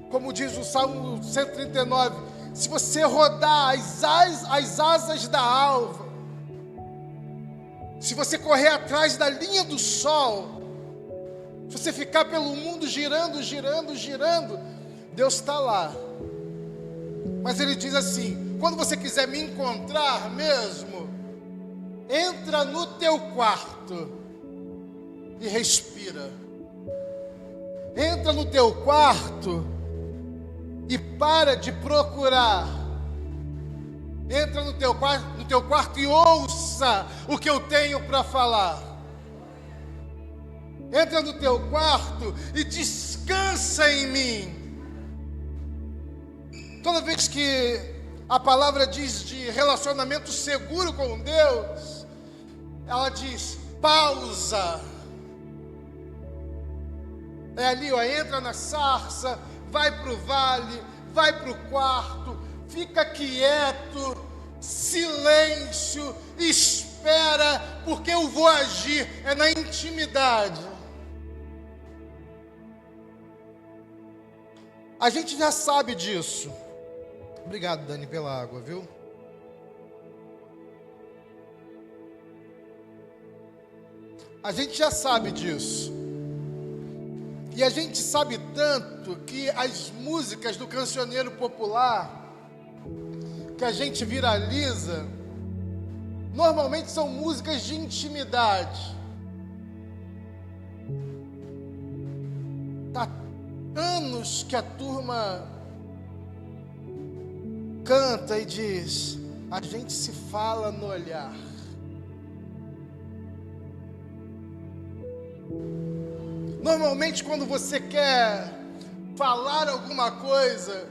Como diz o Salmo 139, se você rodar as asas da alva, se você correr atrás da linha do sol, se você ficar pelo mundo girando, Deus está lá. Mas Ele diz assim, quando você quiser me encontrar mesmo, Entra no teu quarto e respira. Entra no teu quarto e para de procurar. Entra no teu quarto e ouça o que eu tenho para falar. Entra no teu quarto e descansa em mim. Toda vez que a palavra diz de relacionamento seguro com Deus, ela diz pausa. É ali, ó, entra na sarça, vai para o vale, vai para o quarto, fica quieto, silêncio, espera, porque eu vou agir. É na intimidade. A gente já sabe disso. Obrigado, Dani, pela água, viu? A gente já sabe disso. E a gente sabe tanto que as músicas do cancioneiro popular que a gente viraliza, normalmente são músicas de intimidade. Tá anos que a turma canta e diz: a gente se fala no olhar. Normalmente, quando você quer falar alguma coisa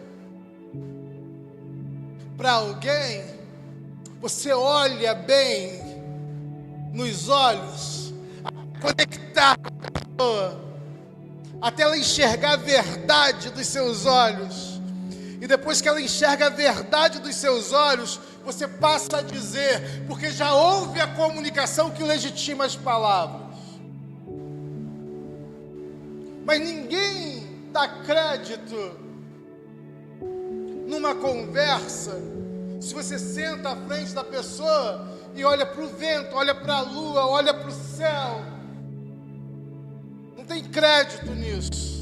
para alguém, você olha bem nos olhos, conectar com a pessoa, até ela enxergar a verdade dos seus olhos. E depois que ela enxerga a verdade dos seus olhos, você passa a dizer, porque já houve a comunicação que legitima as palavras. Mas ninguém dá crédito numa conversa se você senta à frente da pessoa e olha para o vento, olha para a lua, olha para o céu. Não tem crédito nisso.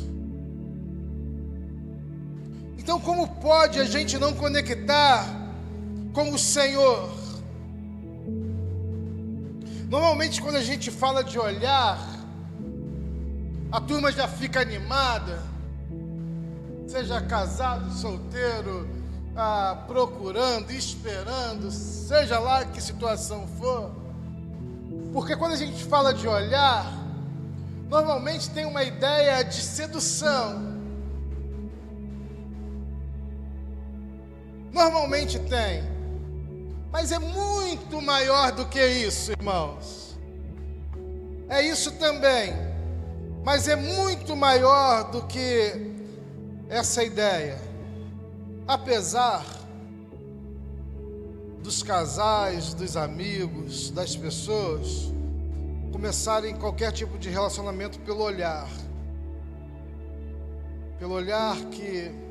Então, como pode a gente não conectar com o Senhor? Normalmente, quando a gente fala de olhar, a turma já fica animada, seja casado, solteiro, procurando, esperando, seja lá que situação for. Porque quando a gente fala de olhar, normalmente tem uma ideia de sedução. Normalmente tem, mas é muito maior do que isso, irmãos. É isso também, mas é muito maior do que essa ideia. Apesar dos casais, dos amigos, das pessoas começarem qualquer tipo de relacionamento pelo olhar que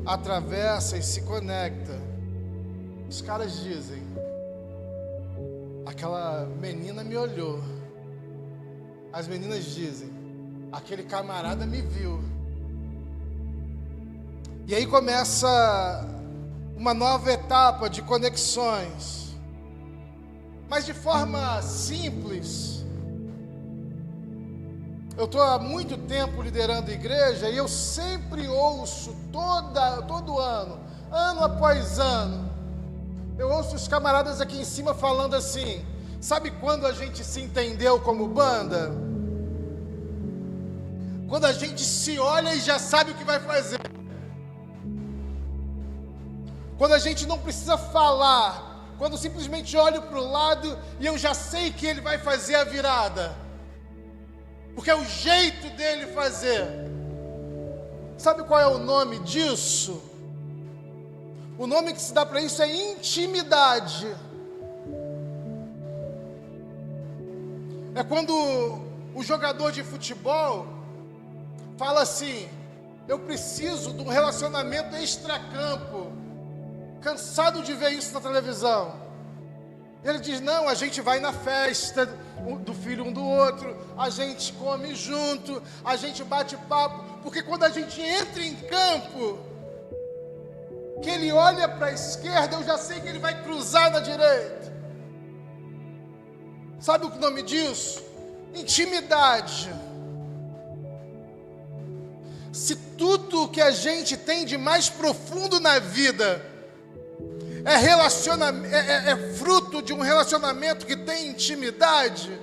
atravessa e se conecta. Os caras dizem: aquela menina me olhou. As meninas dizem: aquele camarada me viu. E aí começa uma nova etapa de conexões. Mas de forma simples. Eu estou há muito tempo liderando igreja e eu sempre ouço todo ano, ano após ano, eu ouço os camaradas aqui em cima falando assim: sabe quando a gente se entendeu como banda? Quando a gente se olha e já sabe o que vai fazer. Quando a gente não precisa falar, quando simplesmente olho para o lado e eu já sei que ele vai fazer a virada, porque é o jeito dele fazer. Sabe qual é o nome disso? O nome que se dá para isso é intimidade. É quando o jogador de futebol fala assim: eu preciso de um relacionamento extracampo. Cansado de ver isso na televisão. Ele diz: não, a gente vai na festa do filho um do outro, a gente come junto, a gente bate papo, porque quando a gente entra em campo, que ele olha para a esquerda, eu já sei que ele vai cruzar na direita. Sabe o nome disso? Intimidade. Se tudo que a gente tem de mais profundo na vida é fruto de um relacionamento que tem intimidade,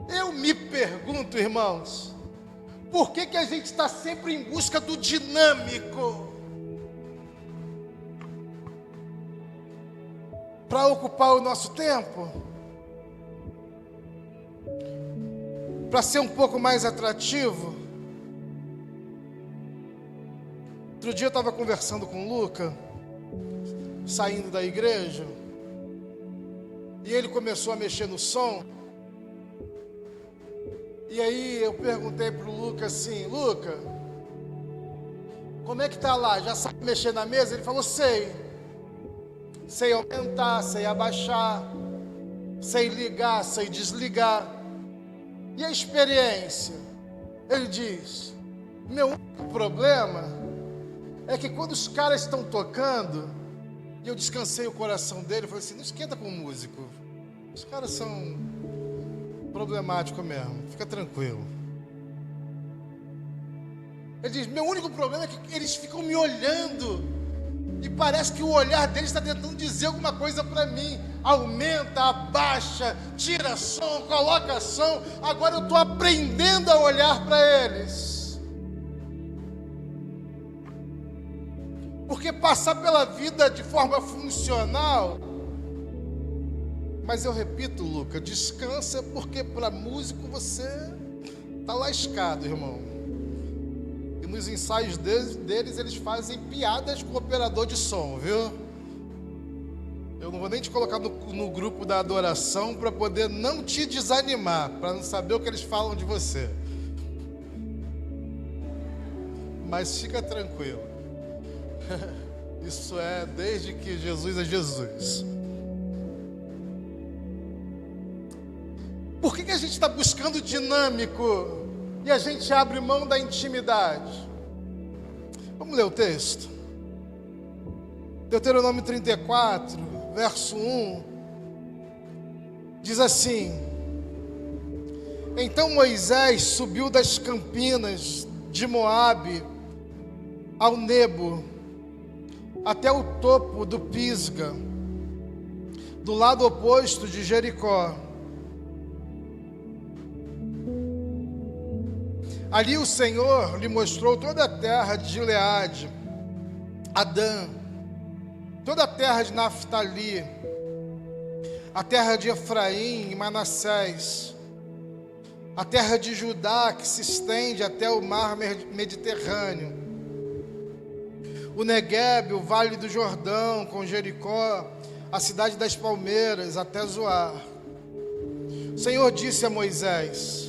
eu me pergunto, irmãos, por que a gente está sempre em busca do dinâmico? Para ocupar o nosso tempo? Para ser um pouco mais atrativo? Outro dia eu estava conversando com o Luca, saindo da igreja, e ele começou a mexer no som. E aí eu perguntei para o Luca assim: Luca, como é que tá lá? Já sabe mexer na mesa? Ele falou: sei aumentar, sei abaixar, sei ligar, sei desligar. E a experiência? Ele diz: meu único problema é que quando os caras estão tocando, e eu descansei o coração dele, eu falei assim: não esquenta com o músico, os caras são problemáticos mesmo, fica tranquilo. Ele diz: meu único problema é que eles ficam me olhando, e parece que o olhar deles está tentando dizer alguma coisa para mim. Aumenta, abaixa, tira som, coloca som. Agora eu estou aprendendo a olhar para eles, porque passar pela vida de forma funcional. Mas eu repito, Luca, descansa, porque para músico você está lascado, irmão. E nos ensaios deles eles fazem piadas com o operador de som, viu? Eu não vou nem te colocar no grupo da adoração para poder não te desanimar, para não saber o que eles falam de você. Mas fica tranquilo. Isso é desde que Jesus é Jesus. Por que a gente está buscando dinâmico e a gente abre mão da intimidade? Vamos ler o texto. Deuteronômio 34, verso 1, diz assim: então Moisés subiu das campinas de Moabe ao Nebo, até o topo do Pisga, do lado oposto de Jericó. Ali o Senhor lhe mostrou toda a terra de Gileade, Adã, toda a terra de Naftali, a terra de Efraim e Manassés, a terra de Judá que se estende até o mar Mediterrâneo, o Neguebe, o vale do Jordão, com Jericó, a cidade das palmeiras, até Zoar. O Senhor disse a Moisés: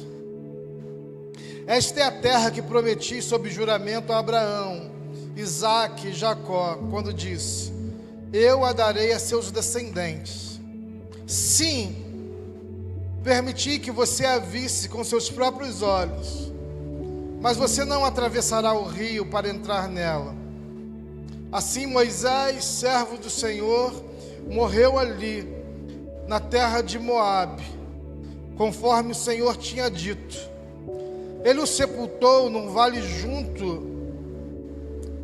esta é a terra que prometi sob juramento a Abraão, Isaque e Jacó, quando disse: eu a darei a seus descendentes. Sim, permiti que você a visse com seus próprios olhos, mas você não atravessará o rio para entrar nela. Assim Moisés, servo do Senhor, morreu ali, na terra de Moabe, conforme o Senhor tinha dito. Ele o sepultou num vale junto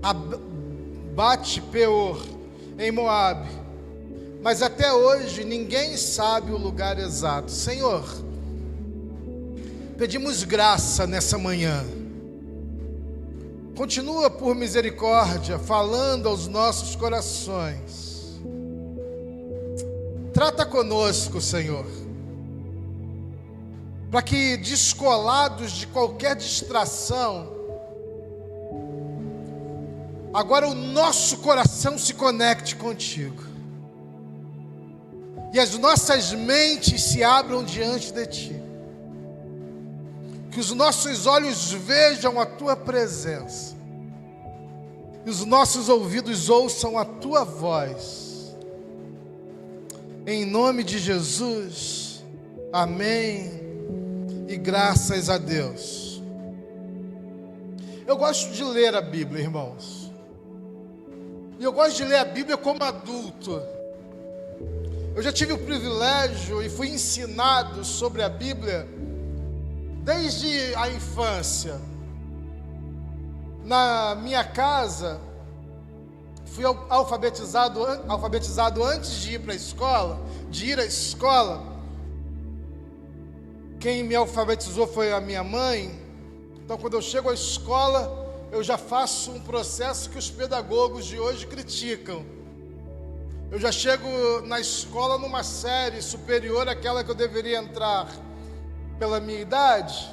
a Bate-peor, em Moabe. Mas até hoje ninguém sabe o lugar exato. Senhor, pedimos graça nessa manhã. Continua por misericórdia falando aos nossos corações. Trata conosco, Senhor, para que, descolados de qualquer distração, agora o nosso coração se conecte contigo, e as nossas mentes se abram diante de ti, que os nossos olhos vejam a tua presença, e os nossos ouvidos ouçam a tua voz, em nome de Jesus, amém. E graças a Deus. Eu gosto de ler a Bíblia, irmãos. E eu gosto de ler a Bíblia como adulto. Eu já tive o privilégio e fui ensinado sobre a Bíblia desde a infância. Na minha casa, fui alfabetizado antes de ir à escola. Quem me alfabetizou foi a minha mãe. Então, quando eu chego à escola, eu já faço um processo que os pedagogos de hoje criticam. Eu já chego na escola numa série superior àquela que eu deveria entrar pela minha idade,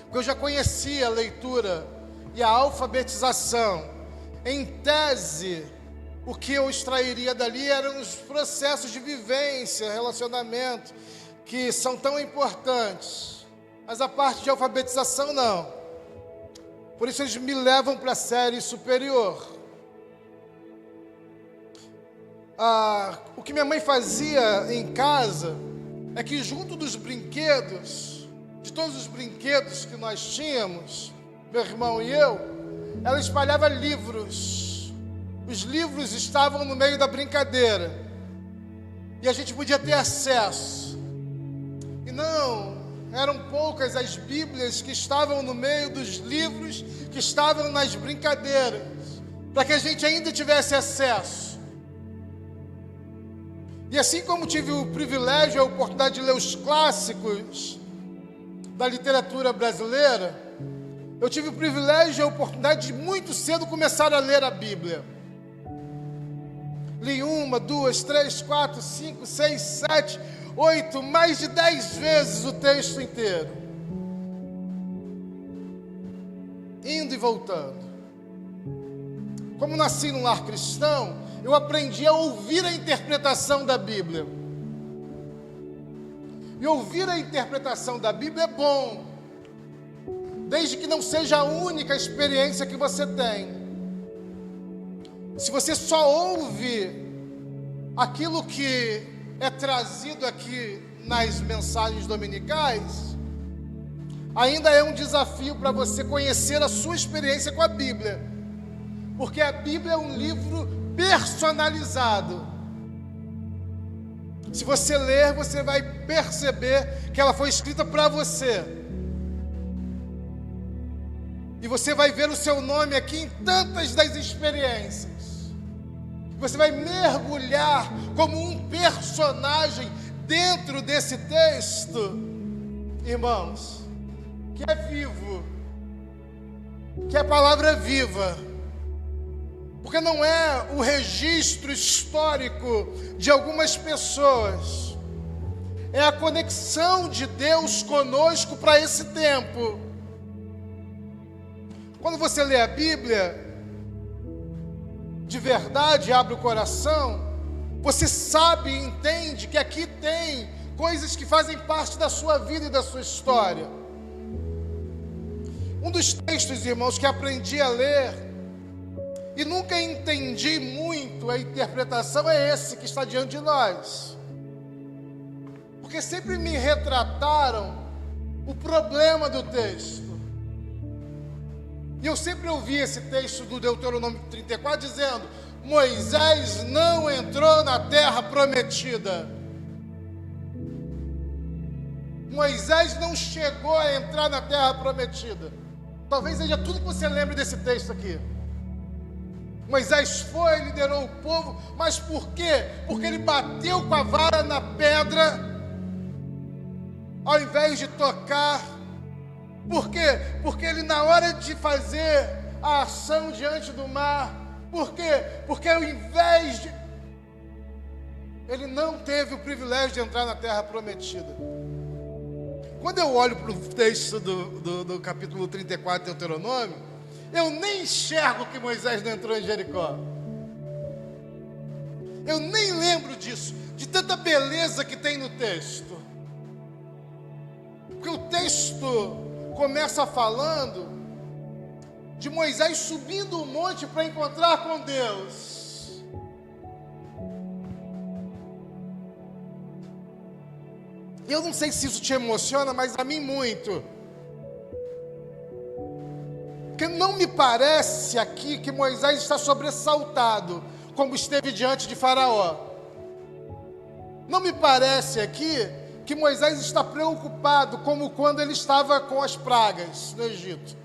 porque eu já conhecia a leitura e a alfabetização. Em tese, o que eu extrairia dali eram os processos de vivência, relacionamento, que são tão importantes, mas a parte de alfabetização não. Por isso eles me levam para a série superior. O que minha mãe fazia em casa é que, junto dos brinquedos, de todos os brinquedos que nós tínhamos, meu irmão e eu, ela espalhava livros. Os livros estavam no meio da brincadeira e a gente podia ter acesso. E não, eram poucas as Bíblias que estavam no meio dos livros que estavam nas brincadeiras, para que a gente ainda tivesse acesso. E assim como tive o privilégio e a oportunidade de ler os clássicos da literatura brasileira, eu tive o privilégio e a oportunidade de muito cedo começar a ler a Bíblia. Li 1, 2, 3, 4, 5, 6, 7, 8, mais de 10 vezes o texto inteiro. Indo e voltando. Como nasci num lar cristão, eu aprendi a ouvir a interpretação da Bíblia. E ouvir a interpretação da Bíblia é bom, desde que não seja a única experiência que você tem. Se você só ouve aquilo que é trazido aqui nas mensagens dominicais, ainda é um desafio para você conhecer a sua experiência com a Bíblia, porque a Bíblia é um livro personalizado. Se você ler, você vai perceber que ela foi escrita para você. E você vai ver o seu nome aqui em tantas das experiências. Você vai mergulhar como um personagem dentro desse texto, irmãos, que é vivo, que é palavra viva. Porque não é o registro histórico de algumas pessoas, é a conexão de Deus conosco para esse tempo. Quando você lê a Bíblia, de verdade, abre o coração, você sabe e entende que aqui tem coisas que fazem parte da sua vida e da sua história. Um dos textos, irmãos, que aprendi a ler e nunca entendi muito a interpretação é esse que está diante de nós. Porque sempre me retrataram o problema do texto. E eu sempre ouvi esse texto do Deuteronômio 34 dizendo: Moisés não entrou na terra prometida. Moisés não chegou a entrar na terra prometida. Talvez seja tudo que você lembre desse texto aqui. Moisés foi, liderou o povo, mas por quê? Porque ele bateu com a vara na pedra, ao invés de tocar. Por quê? Porque ele, na hora de fazer a ação diante do mar, por quê? Porque ao invés de... ele não teve o privilégio de entrar na terra prometida. Quando eu olho para o texto do capítulo 34 de Deuteronômio, eu nem enxergo que Moisés não entrou em Jericó. Eu nem lembro disso, de tanta beleza que tem no texto. Porque o texto começa falando de Moisés subindo o monte para encontrar com Deus. Eu não sei se isso te emociona, mas a mim muito. Porque não me parece aqui que Moisés está sobressaltado, como esteve diante de Faraó. Não me parece aqui que Moisés está preocupado como quando ele estava com as pragas no Egito.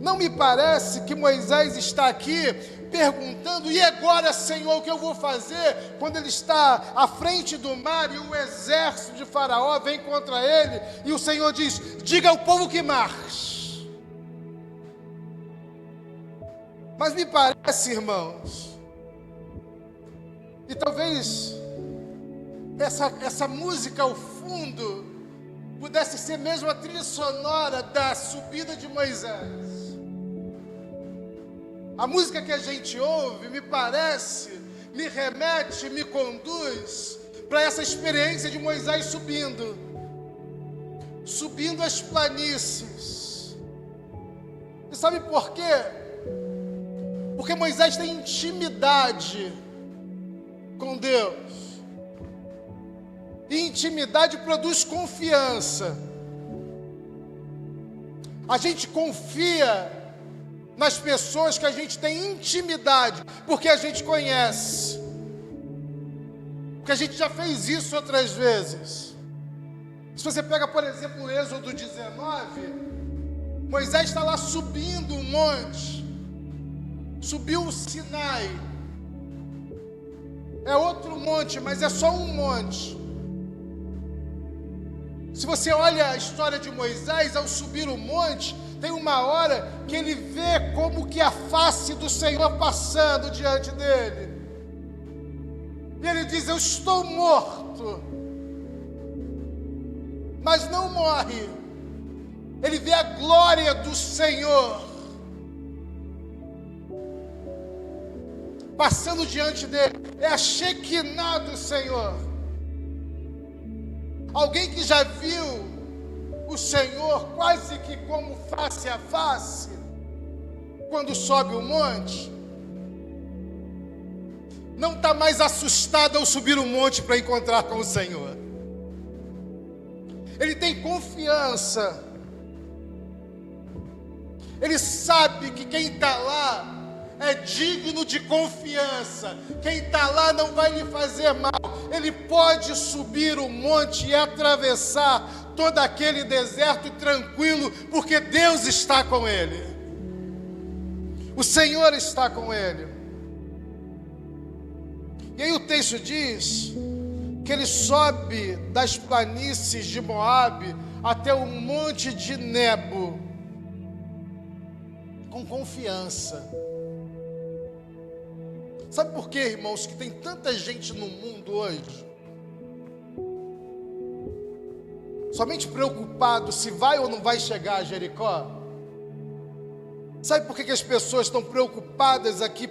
Não me parece que Moisés está aqui perguntando: e agora, Senhor, o que eu vou fazer? Quando ele está à frente do mar e o exército de Faraó vem contra ele, e o Senhor diz: diga ao povo que marche. Mas me parece, irmãos, e talvez essa música ao fundo pudesse ser mesmo a trilha sonora da subida de Moisés. A música que a gente ouve, me parece, me remete, me conduz para essa experiência de Moisés subindo as planícies. E sabe por quê? Porque Moisés tem intimidade com Deus. E intimidade produz confiança. A gente confia nas pessoas que a gente tem intimidade, porque a gente conhece, porque a gente já fez isso outras vezes. Se você pega, por exemplo, o Êxodo 19, Moisés está lá subindo um monte, subiu o Sinai, é outro monte, mas é só um monte. Se você olha a história de Moisés, ao subir o monte, tem uma hora que ele vê como que a face do Senhor passando diante dele. E ele diz: eu estou morto. Mas não morre. Ele vê a glória do Senhor passando diante dele. É a Shekinah do Senhor. Alguém que já viu o Senhor quase que como face a face, quando sobe o monte, não está mais assustado ao subir o monte para encontrar com o Senhor. Ele tem confiança. Ele sabe que quem está lá é digno de confiança. Quem está lá não vai lhe fazer mal. Ele pode subir o monte e atravessar todo aquele deserto tranquilo, porque Deus está com ele. O Senhor está com ele. E aí o texto diz que ele sobe das planícies de Moabe até o monte de Nebo com confiança. Sabe por quê, irmãos, que tem tanta gente no mundo hoje somente preocupado se vai ou não vai chegar a Jericó? Sabe por que as pessoas estão preocupadas aqui?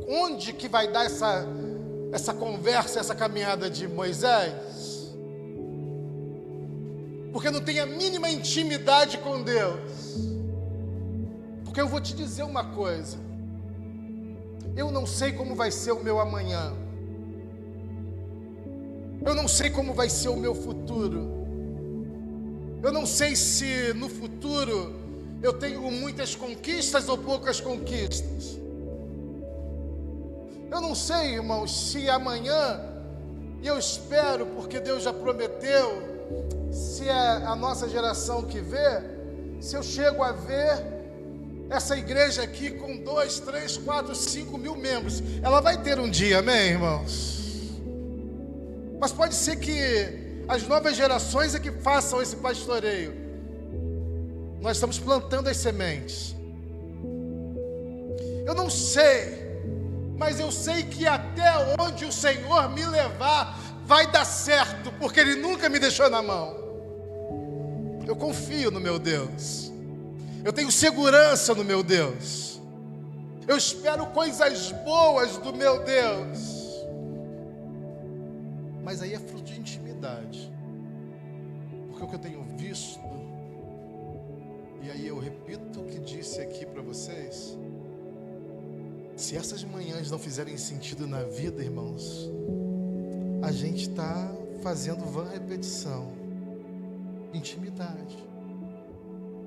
Onde que vai dar essa conversa, essa caminhada de Moisés? Porque não tem a mínima intimidade com Deus. Porque eu vou te dizer uma coisa: eu não sei como vai ser o meu amanhã. Eu não sei como vai ser o meu futuro. Eu não sei se no futuro eu tenho muitas conquistas ou poucas conquistas. Eu não sei, irmãos, se amanhã, e eu espero, porque Deus já prometeu, se é a nossa geração que vê, se eu chego a ver essa igreja aqui com 2, 3, 4, 5 mil membros. Ela vai ter um dia, amém, irmãos? Mas pode ser que as novas gerações é que façam esse pastoreio. Nós estamos plantando as sementes. Eu não sei, mas eu sei que até onde o Senhor me levar vai dar certo, porque Ele nunca me deixou na mão. Eu confio no meu Deus. Eu tenho segurança no meu Deus. Eu espero coisas boas do meu Deus. Mas aí é fruto de intimidade. Porque o que eu tenho visto, e aí eu repito o que disse aqui para vocês, se essas manhãs não fizerem sentido na vida, irmãos, a gente está fazendo vã repetição. Intimidade.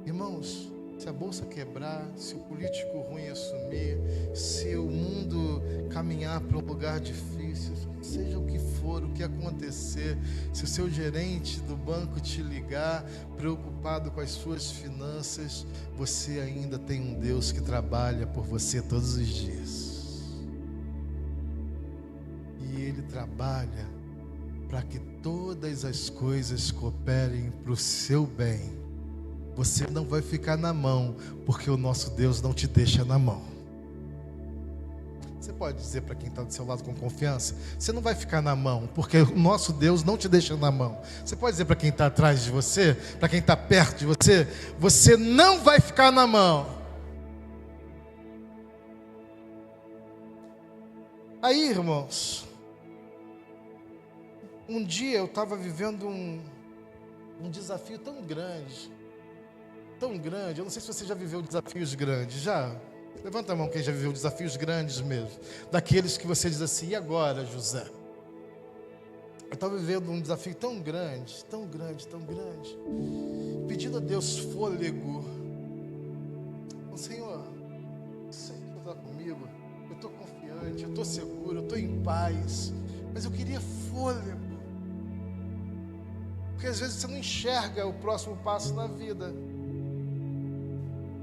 Irmãos, se a bolsa quebrar, se o político ruim assumir, se o mundo caminhar para um lugar difícil, seja o que for, o que acontecer, se o seu gerente do banco te ligar, preocupado com as suas finanças, você ainda tem um Deus que trabalha por você todos os dias. E Ele trabalha para que todas as coisas cooperem para o seu bem. Você não vai ficar na mão, porque o nosso Deus não te deixa na mão. Você pode dizer para quem está do seu lado com confiança: você não vai ficar na mão, porque o nosso Deus não te deixa na mão. Você pode dizer para quem está atrás de você, para quem está perto de você: você não vai ficar na mão. Aí, irmãos, um dia eu estava vivendo um desafio tão grande, eu não sei se você já viveu desafios grandes. Já? Levanta a mão quem já viveu desafios grandes mesmo, daqueles que você diz assim: e agora, José? Eu estava vivendo um desafio tão grande, pedindo a Deus fôlego. Senhor, você está comigo, eu estou confiante, eu estou seguro, eu estou em paz, mas eu queria fôlego. Porque às vezes você não enxerga o próximo passo na vida,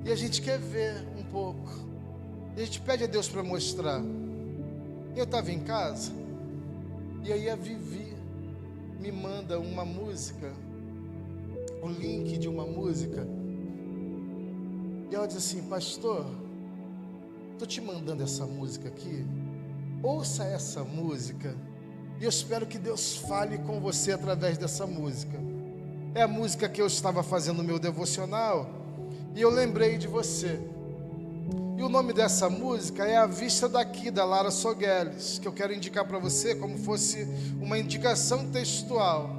e a gente quer ver um pouco, e a gente pede a Deus para mostrar. Eu estava em casa, e aí a Vivi me manda uma música, o link de uma música, e ela diz assim: pastor, estou te mandando essa música aqui, ouça essa música, e eu espero que Deus fale com você através dessa música. É a música que eu estava fazendo no meu devocional, e eu lembrei de você. E o nome dessa música é A Vista Daqui, da Lara Sogueles, que eu quero indicar para você como fosse uma indicação textual.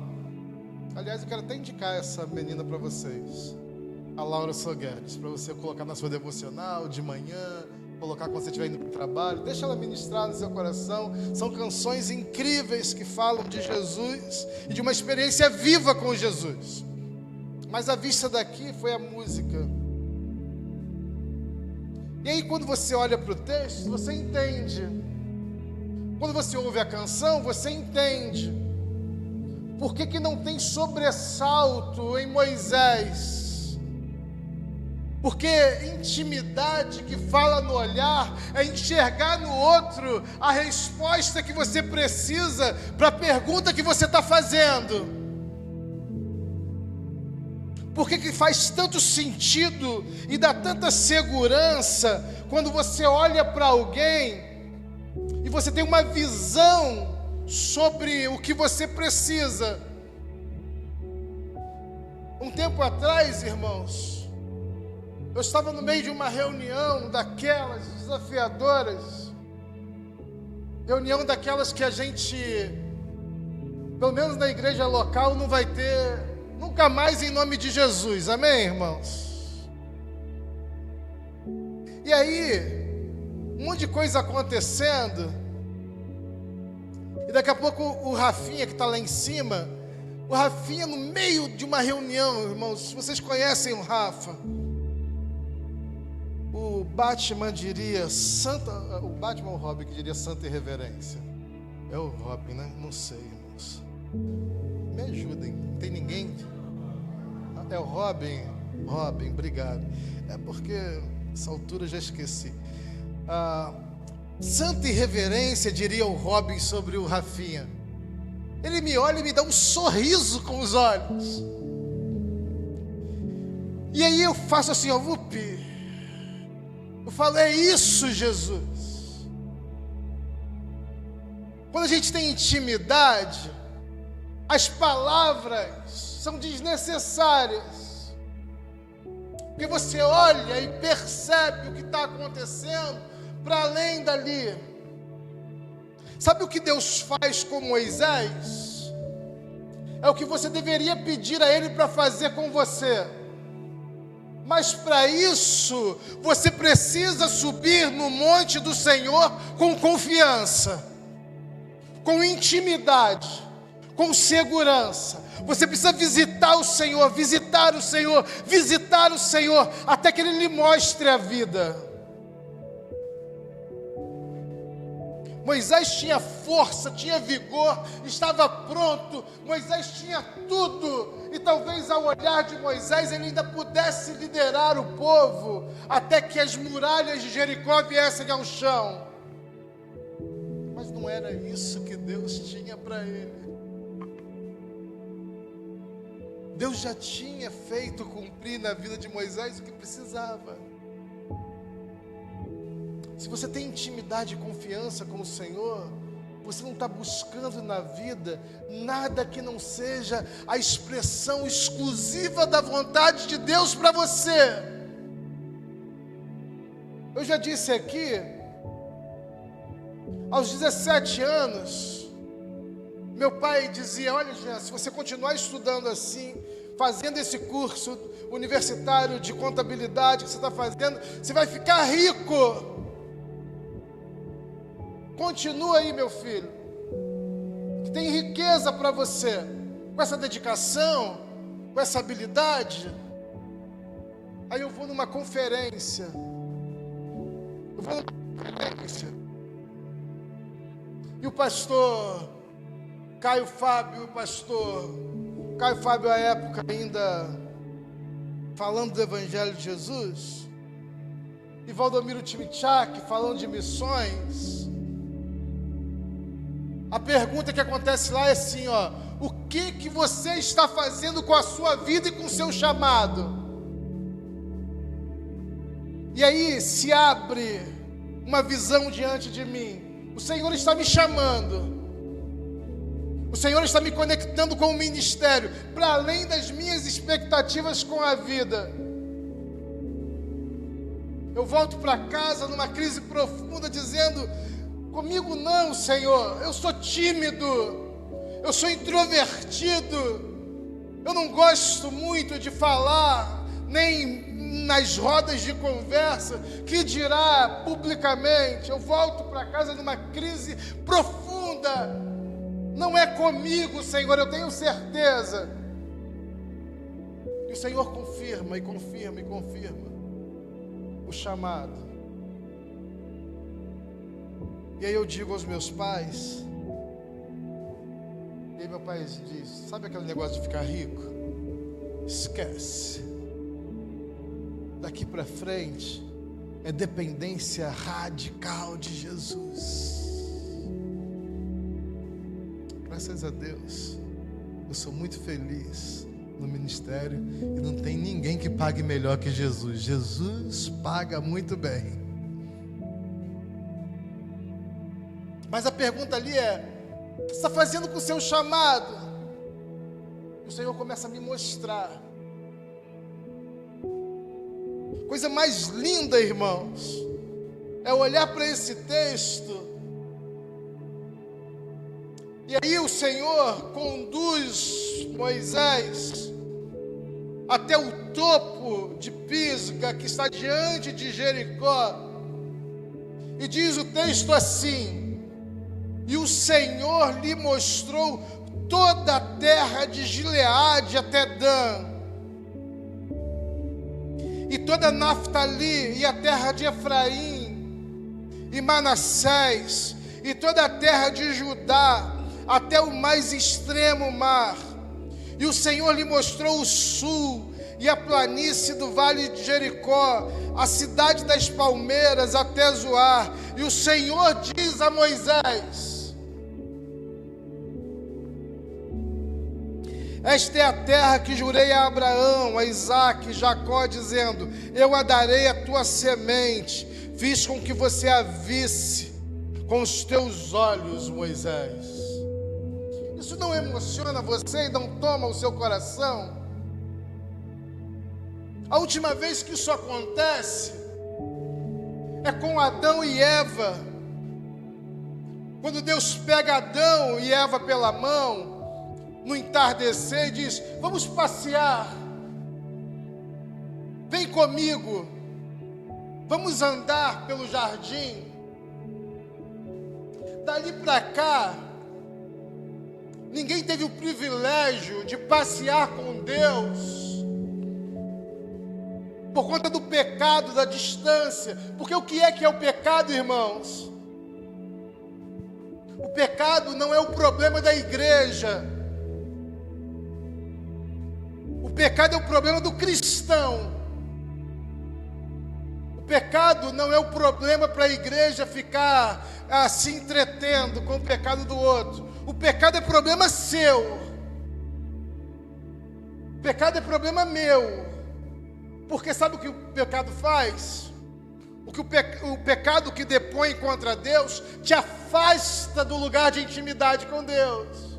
Aliás, eu quero até indicar essa menina para vocês, a Laura Sogueles, para você colocar na sua devocional de manhã, colocar quando você estiver indo para o trabalho. Deixa ela ministrar no seu coração. São canções incríveis que falam de Jesus e de uma experiência viva com Jesus. Mas A Vista Daqui foi a música. E aí, quando você olha para o texto, você entende. Quando você ouve a canção, você entende por que não tem sobressalto em Moisés. Porque intimidade que fala no olhar é enxergar no outro a resposta que você precisa para a pergunta que você está fazendo. Por que faz tanto sentido e dá tanta segurança quando você olha para alguém e você tem uma visão sobre o que você precisa? Um tempo atrás, irmãos, eu estava no meio de uma reunião daquelas desafiadoras, reunião daquelas que a gente, pelo menos na igreja local, não vai ter nunca mais, em nome de Jesus. Amém, irmãos? E aí, um monte de coisa acontecendo, e daqui a pouco o Rafinha, que está lá em cima, o Rafinha no meio de uma reunião, irmãos, vocês conhecem o Rafa? O Batman diria santa, o Batman ou o Robin que diria santa irreverência? É o Robin, né? Não sei, irmãos. Me ajudem, não tem ninguém? É o Robin? Robin, obrigado. É porque essa altura eu já esqueci. Santa irreverência, diria o Robin sobre o Rafinha. Ele me olha e me dá um sorriso com os olhos. E aí eu faço assim, ó, vupi. Eu falo: é isso, Jesus. Quando a gente tem intimidade, as palavras são desnecessárias, porque você olha e percebe o que está acontecendo para além dali. Sabe o que Deus faz com Moisés? É o que você deveria pedir a Ele para fazer com você. Mas para isso, você precisa subir no monte do Senhor com confiança, com intimidade, com segurança. Você precisa visitar o Senhor, visitar o Senhor, visitar o Senhor, até que Ele lhe mostre a vida. Moisés tinha força, tinha vigor, estava pronto, Moisés tinha tudo, e talvez ao olhar de Moisés ele ainda pudesse liderar o povo, até que as muralhas de Jericó viessem ao chão. Mas não era isso que Deus tinha para ele. Deus já tinha feito cumprir na vida de Moisés o que precisava. Se você tem intimidade e confiança com o Senhor, você não está buscando na vida nada que não seja a expressão exclusiva da vontade de Deus para você. Eu já disse aqui, aos 17 anos, meu pai dizia: olha, Jean, se você continuar estudando assim, fazendo esse curso universitário de contabilidade que você está fazendo, você vai ficar rico. Continua aí, meu filho, que tem riqueza para você, com essa dedicação, com essa habilidade. Aí eu vou numa conferência, e o pastor Caio Fábio, à época ainda falando do Evangelho de Jesus, e Valdomiro Timichak falando de missões. A pergunta que acontece lá é assim, ó: o que você está fazendo com a sua vida e com o seu chamado? E aí se abre uma visão diante de mim. O Senhor está me chamando, o Senhor está me conectando com o ministério, para além das minhas expectativas com a vida. Eu volto para casa numa crise profunda, dizendo: comigo não, Senhor, eu sou tímido, eu sou introvertido, eu não gosto muito de falar, nem nas rodas de conversa, que dirá publicamente. Eu volto para casa numa crise profunda. Não é comigo, Senhor, eu tenho certeza. E o Senhor confirma, e confirma, e confirma o chamado. E aí eu digo aos meus pais, e aí meu pai diz: sabe aquele negócio de ficar rico? Esquece. Daqui para frente é dependência radical de Jesus. Graças a Deus, eu sou muito feliz no ministério, e não tem ninguém que pague melhor que Jesus. Jesus paga muito bem. Mas a pergunta ali é: o que você está fazendo com o seu chamado? O Senhor começa a me mostrar. Coisa mais linda, irmãos, é olhar para esse texto, e aí o Senhor conduz Moisés até o topo de Pisga, que está diante de Jericó, e diz o texto assim: e o Senhor lhe mostrou toda a terra de Gileade até Dan, e toda Naftali, e a terra de Efraim, e Manassés, e toda a terra de Judá, até o mais extremo mar. E o Senhor lhe mostrou o sul, e a planície do vale de Jericó, a cidade das palmeiras até Zoar. E o Senhor diz a Moisés: esta é a terra que jurei a Abraão, a Isaque e Jacó, dizendo: eu a darei à tua semente. Fiz com que você a visse com os teus olhos, Moisés. Isso não emociona você e não toma o seu coração? A última vez que isso acontece é com Adão e Eva. Quando Deus pega Adão e Eva pela mão no entardecer e diz: vamos passear, vem comigo, vamos andar pelo jardim. Dali para cá, Ninguém teve o privilégio de passear com Deus por conta do pecado, da distância. Porque o que é o pecado, irmãos? O pecado não é o problema da igreja. O pecado é o problema do cristão. O pecado não é o problema para a igreja ficar se entretendo com o pecado do outro. O pecado é problema seu. O pecado é problema meu. Porque sabe o que o pecado faz? O pecado que depõe contra Deus te afasta do lugar de intimidade com Deus,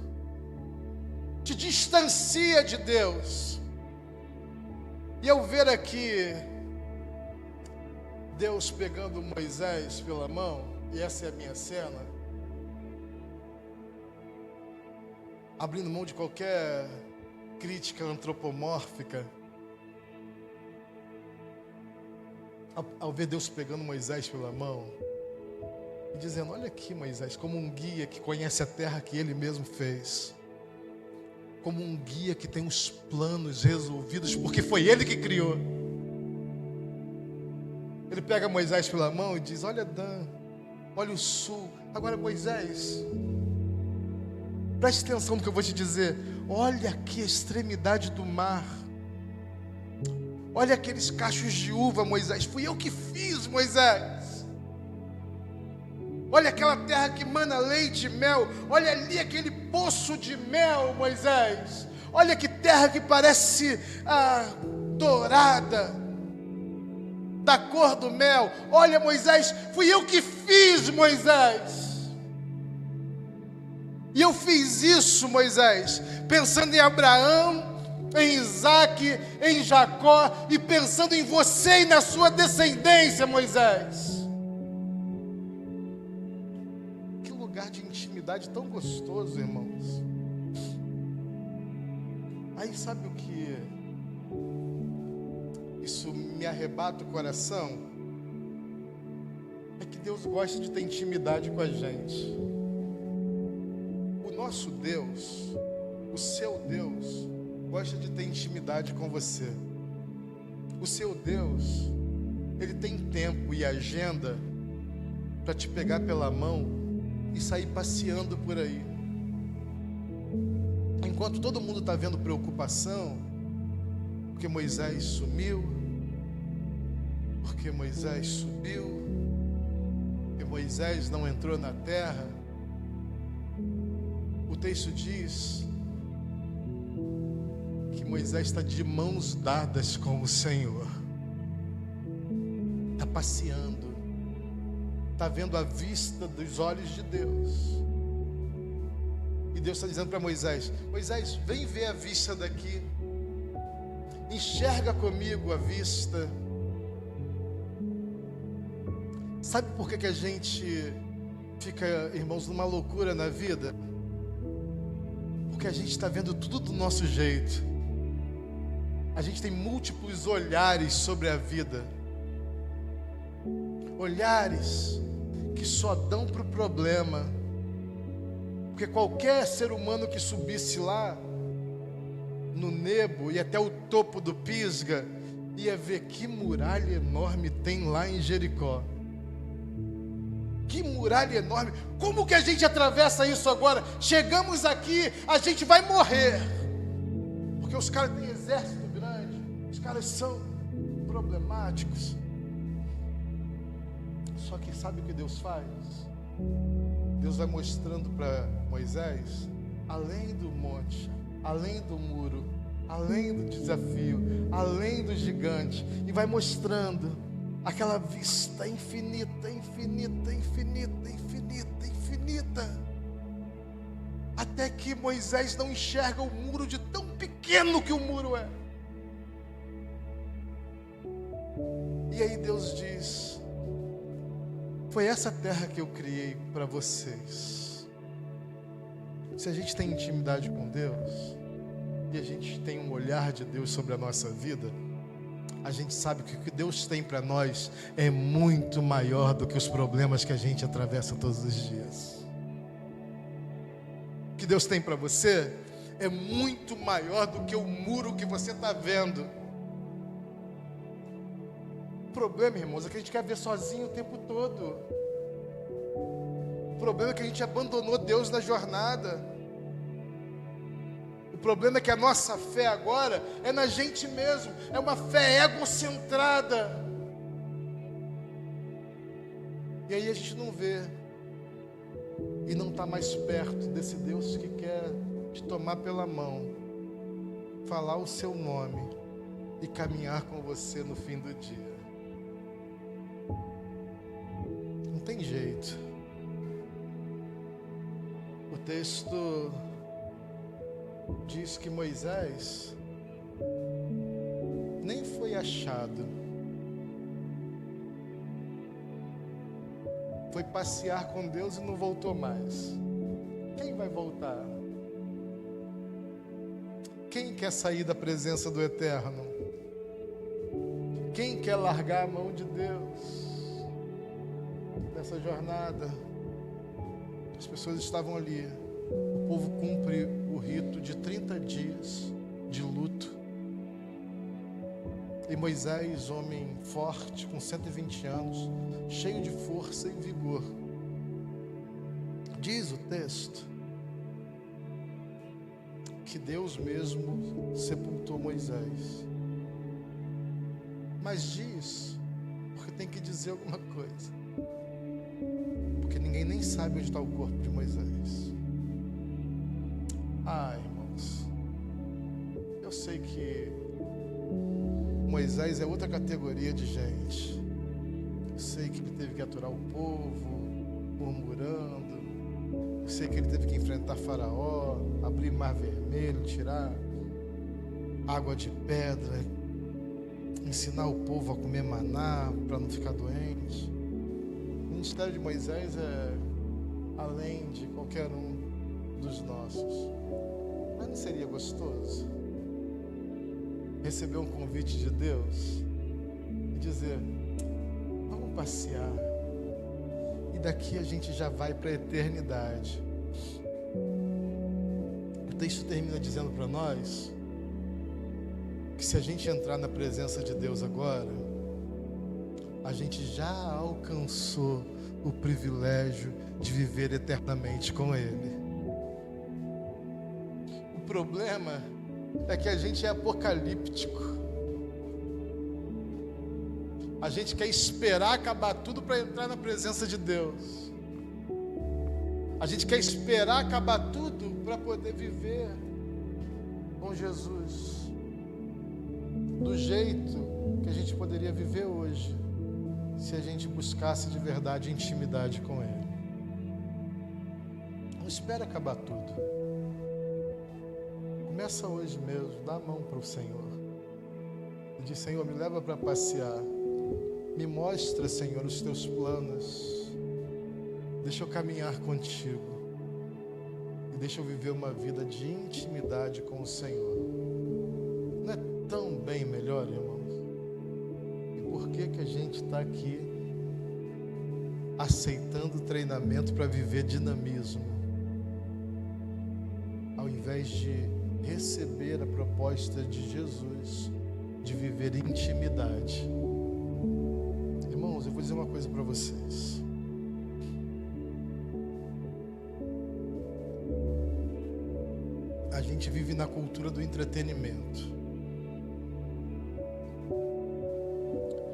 te distancia de Deus. E eu ver aqui Deus pegando Moisés pela mão, e essa é a minha cena, abrindo mão de qualquer crítica antropomórfica, ao ver Deus pegando Moisés pela mão e dizendo: olha aqui, Moisés, como um guia que conhece a terra que ele mesmo fez, como um guia que tem os planos resolvidos, porque foi ele que criou. Ele pega Moisés pela mão e diz: olha Dan, olha o sul. Agora, Moisés, preste atenção no que eu vou te dizer. Olha aqui a extremidade do mar. Olha aqueles cachos de uva, Moisés. Fui eu que fiz, Moisés. Olha aquela terra que mana leite e mel. Olha ali aquele poço de mel, Moisés. Olha que terra que parece dourada, da cor do mel. Olha, Moisés, fui eu que fiz, Moisés. E eu fiz isso, Moisés, pensando em Abraão, em Isaac, em Jacó, e pensando em você e na sua descendência, Moisés. Que lugar de intimidade tão gostoso, irmãos. Aí sabe o que isso me arrebata o coração? É que Deus gosta de ter intimidade com a gente. O nosso Deus, o seu Deus, gosta de ter intimidade com você. O seu Deus, Ele tem tempo e agenda para te pegar pela mão e sair passeando por aí. Enquanto todo mundo está vendo preocupação, porque Moisés sumiu, porque Moisés subiu, porque Moisés não entrou na terra, o texto diz que Moisés está de mãos dadas com o Senhor, está passeando, está vendo a vista dos olhos de Deus. E Deus está dizendo para Moisés: Moisés, vem ver a vista daqui, enxerga comigo a vista. Sabe por que a gente fica, irmãos, numa loucura na vida? Porque a gente está vendo tudo do nosso jeito. A gente tem múltiplos olhares sobre a vida, olhares que só dão para o problema. Porque qualquer ser humano que subisse lá no Nebo e até o topo do Pisga ia ver que muralha enorme tem lá em Jericó. Que muralha enorme! Como que a gente atravessa isso agora? Chegamos aqui, a gente vai morrer, porque os caras têm exército grande, os caras são problemáticos. Só que sabe o que Deus faz? Deus vai mostrando para Moisés, além do monte, além do muro, além do desafio, além do gigante, e vai mostrando aquela vista infinita, infinita, infinita, infinita, infinita, até que Moisés não enxerga o muro de tão pequeno que o muro é. E aí Deus diz: foi essa terra que eu criei para vocês. Se a gente tem intimidade com Deus, e a gente tem um olhar de Deus sobre a nossa vida, a gente sabe que o que Deus tem para nós é muito maior do que os problemas que a gente atravessa todos os dias. que Deus tem para você é muito maior do que o muro que você está vendo. O problema, irmãos, é que a gente quer ver sozinho o tempo todo. O problema é que a gente abandonou Deus na jornada. O problema é que a nossa fé agora é na gente mesmo, é uma fé egocentrada. E aí a gente não vê e não está mais perto desse Deus que quer te tomar pela mão, falar o seu nome e caminhar com você no fim do dia. Não tem jeito. O texto diz que Moisés nem foi achado. Foi passear com Deus e não voltou mais. Quem vai voltar? Quem quer sair da presença do Eterno? Quem quer largar a mão de Deus? Nessa jornada, as pessoas estavam ali. O povo cumpre o rito de 30 dias de luto. E Moisés, homem forte, com 120 anos, cheio de força e vigor, diz o texto que Deus mesmo sepultou Moisés. Mas diz, porque tem que dizer alguma coisa, porque ninguém nem sabe onde está o corpo de Moisés. Irmãos, eu sei que Moisés é outra categoria de gente. Eu sei que ele teve que aturar o povo, murmurando. Eu sei que ele teve que enfrentar Faraó, abrir Mar Vermelho, tirar água de pedra, ensinar o povo a comer maná para não ficar doente. O ministério de Moisés é além de qualquer um dos nossos. Mas não seria gostoso receber um convite de Deus e dizer: vamos passear, e daqui a gente já vai para a eternidade. O texto termina dizendo para nós que se a gente entrar na presença de Deus agora, a gente já alcançou o privilégio de viver eternamente com Ele. O problema é que a gente é apocalíptico. A gente quer esperar acabar tudo para entrar na presença de Deus. A gente quer esperar acabar tudo para poder viver com Jesus do jeito que a gente poderia viver hoje, se a gente buscasse de verdade intimidade com Ele. Não espera acabar tudo. Começa hoje mesmo, dá a mão para o Senhor e diz: Senhor, me leva para passear, me mostra, Senhor, os teus planos, deixa eu caminhar contigo e deixa eu viver uma vida de intimidade com o Senhor. Não é tão bem melhor, irmãos? E por que a gente está aqui aceitando treinamento para viver dinamismo, ao invés de receber a proposta de Jesus de viver intimidade? Irmãos, eu vou dizer uma coisa para vocês. A gente vive na cultura do entretenimento.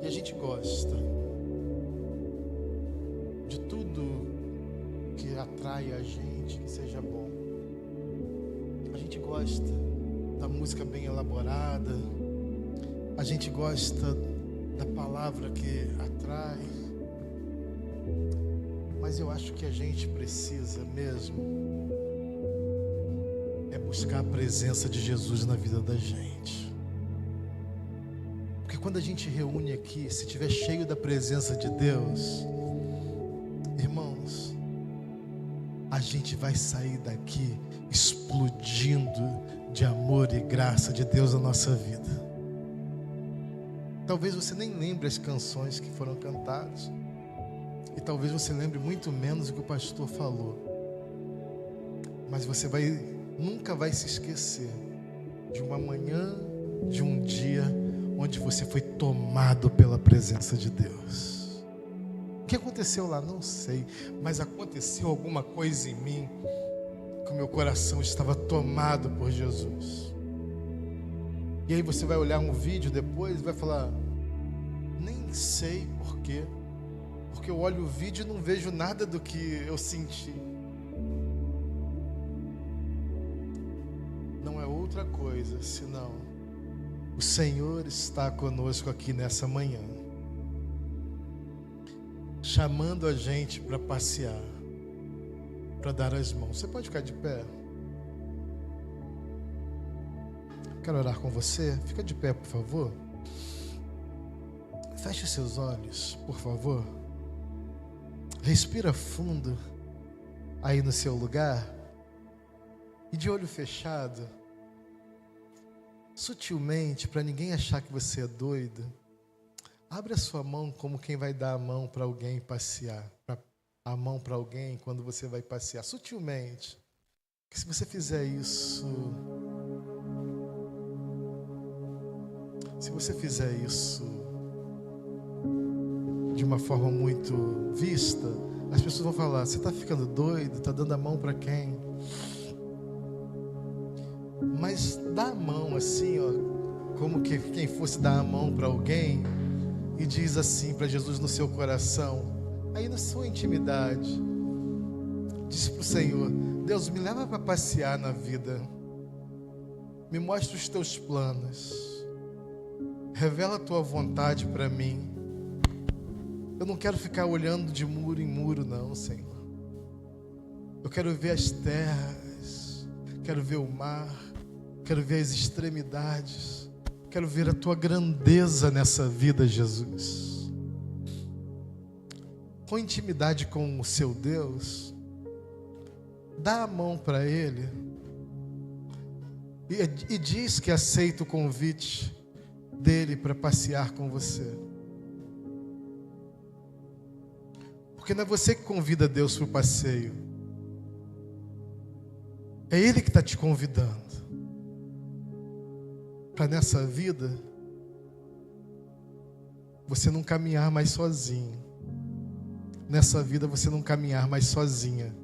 E a gente gosta de tudo que atrai a gente, que seja bom. A gente gosta da música bem elaborada, a gente gosta da palavra que atrai, mas eu acho que a gente precisa mesmo é buscar a presença de Jesus na vida da gente. Porque quando a gente reúne aqui, se estiver cheio da presença de Deus, irmãos, a gente vai sair daqui explodindo de amor e graça de Deus na nossa vida. Talvez você nem lembre as canções que foram cantadas, e talvez você lembre muito menos o que o pastor falou. Mas você nunca vai se esquecer de uma manhã, de um dia onde você foi tomado pela presença de Deus. O que aconteceu lá? Não sei, mas aconteceu alguma coisa em mim, que o meu coração estava tomado por Jesus. E aí você vai olhar um vídeo depois e vai falar: nem sei por quê, porque eu olho o vídeo e não vejo nada do que eu senti. Não é outra coisa senão o Senhor está conosco aqui nessa manhã, chamando a gente para passear, para dar as mãos. Você pode ficar de pé? Quero orar com você. Fica de pé, por favor. Feche seus olhos, por favor. Respira fundo aí no seu lugar. E de olho fechado, sutilmente, para ninguém achar que você é doido, abre a sua mão como quem vai dar a mão para alguém passear. A mão para alguém quando você vai passear. Sutilmente. Porque se você fizer isso... Se você fizer isso de uma forma muito vista, as pessoas vão falar: você está ficando doido? Está dando a mão para quem? Mas dá a mão assim, ó, como que quem fosse dar a mão para alguém, e diz assim para Jesus no seu coração, aí na sua intimidade, diz para o Senhor: Deus, me leva para passear na vida, me mostra os teus planos, revela a tua vontade para mim. Eu não quero ficar olhando de muro em muro, não, Senhor. Eu quero ver as terras, quero ver o mar, quero ver as extremidades, quero ver a tua grandeza nessa vida, Jesus. Com intimidade com o seu Deus, dá a mão para Ele e diz que aceita o convite dele para passear com você. Porque não é você que convida Deus para o passeio, é Ele que está te convidando para nessa vida você não caminhar mais sozinho, nessa vida você não caminhar mais sozinha,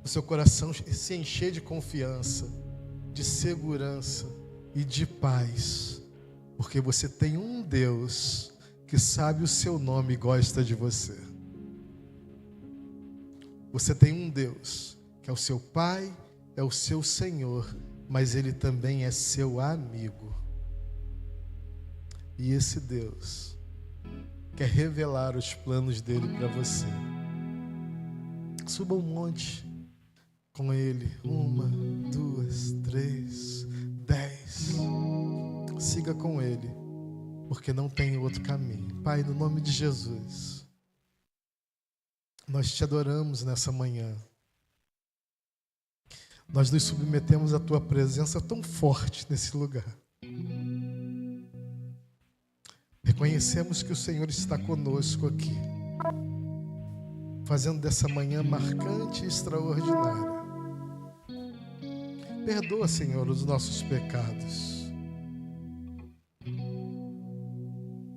o seu coração se encher de confiança, de segurança e de paz, porque você tem um Deus que sabe o seu nome e gosta de você. Você tem um Deus que é o seu Pai, é o seu Senhor, mas Ele também é seu amigo. E esse Deus quer revelar os planos dele para você. Suba um monte com Ele. 1, 2, 3, 10. Siga com Ele, porque não tem outro caminho. Pai, no nome de Jesus, nós te adoramos nessa manhã. Nós nos submetemos à tua presença tão forte nesse lugar. Reconhecemos que o Senhor está conosco aqui, fazendo dessa manhã marcante e extraordinária. Perdoa, Senhor, os nossos pecados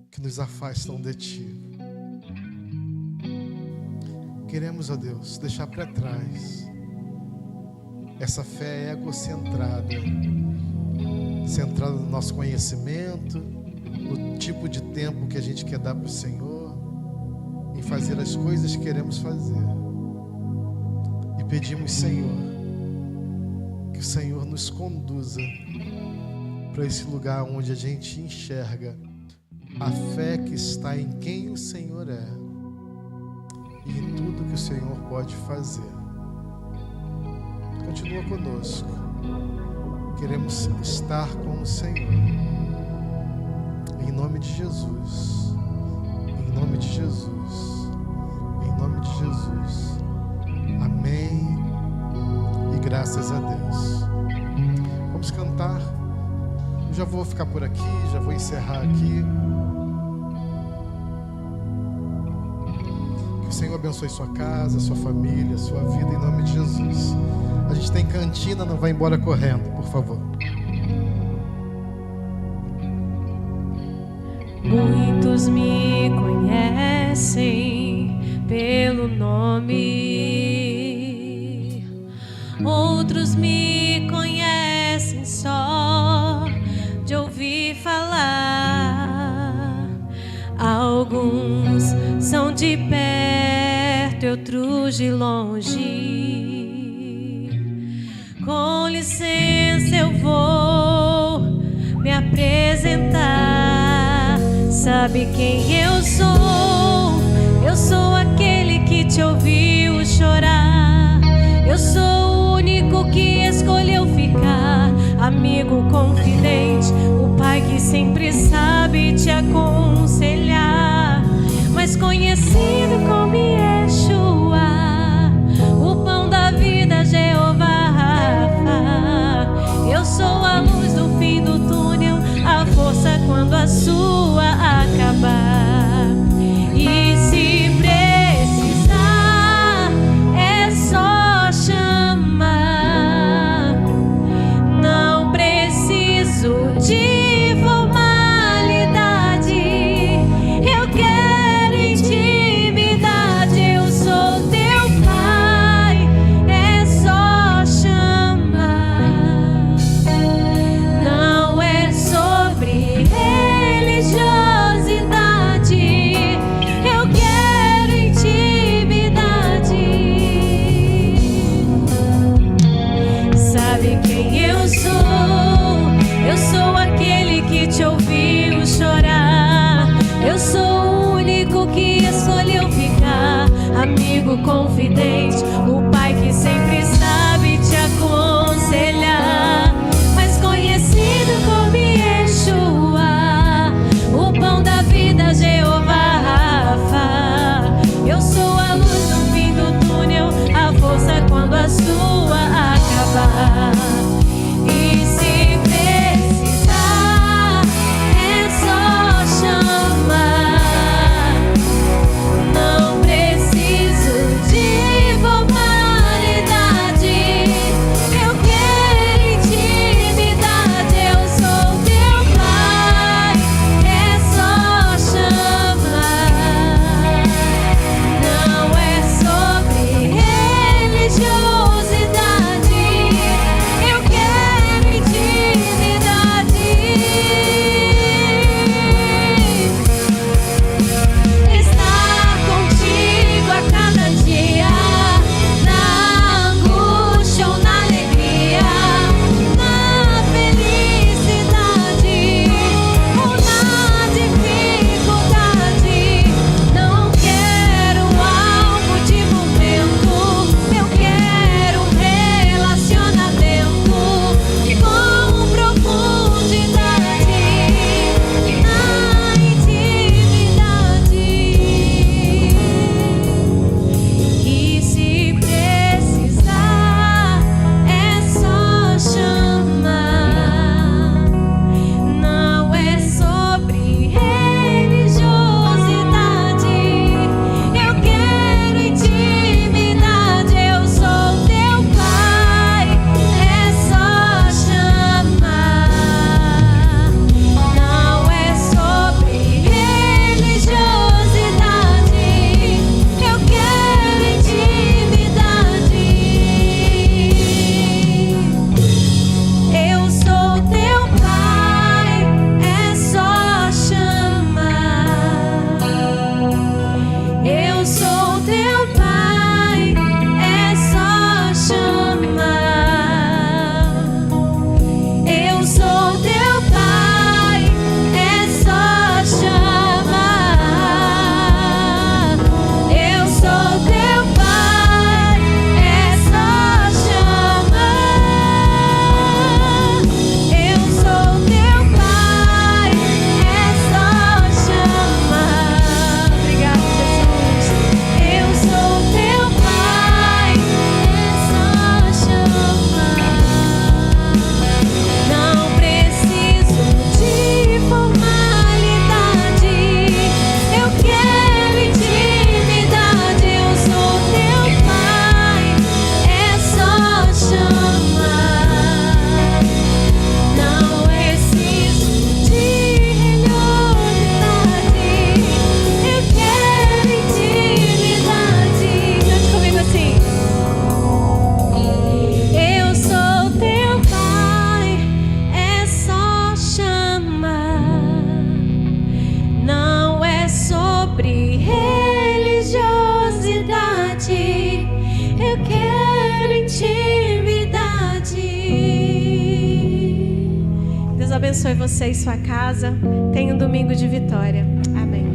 que nos afastam de Ti. Queremos, ó Deus, deixar para trás essa fé egocentrada, centrada no nosso conhecimento, no tipo de tempo que a gente quer dar para o Senhor, em fazer as coisas que queremos fazer. E pedimos, Senhor, que o Senhor nos conduza para esse lugar onde a gente enxerga a fé que está em quem o Senhor é e em tudo que o Senhor pode fazer. Continua conosco. Queremos estar com o Senhor. Em nome de Jesus. Em nome de Jesus. Em nome de Jesus. Amém. E graças a Deus. Vamos cantar. Eu já vou ficar por aqui, já vou encerrar aqui. Que o Senhor abençoe sua casa, sua família, sua vida, em nome de Jesus. A gente tem cantina, não vai embora correndo, por favor. Muitos me conhecem pelo nome, outros me conhecem só de ouvir falar. Alguns são de perto, outros de longe. Com licença, eu vou me apresentar. Sabe quem eu sou? Eu sou aquele que te ouviu chorar. Eu sou o único que escolheu ficar. Amigo confidente, o pai que sempre sabe te aconselhar. Mas conhecido como Yeshua, o pão da vida, Jeová Rafa. Eu sou a luz do fim do túnel, a força quando a sua acabar. E se precisar, é só chamar. Não preciso de formalidade. Eu quero intimidade. Eu sou teu pai, é só chamar. Não é sobre religiosidade. Eu quero intimidade. Sabe quem eu sou? Eu sou aquele que te ouviu chorar. Eu sou o único que escolheu ficar. Amigo confidente, o pai que sempre sabe te aconselhar. Mas conhecido como Yeshua, o pão da vida, Jeová Rafa. Eu sou a luz no fim do túnel, a força quando a sua acabar. E se precisar, é só chamar. Não preciso de formalidade. abençoe você e sua casa. Tenha um domingo de vitória. Amém.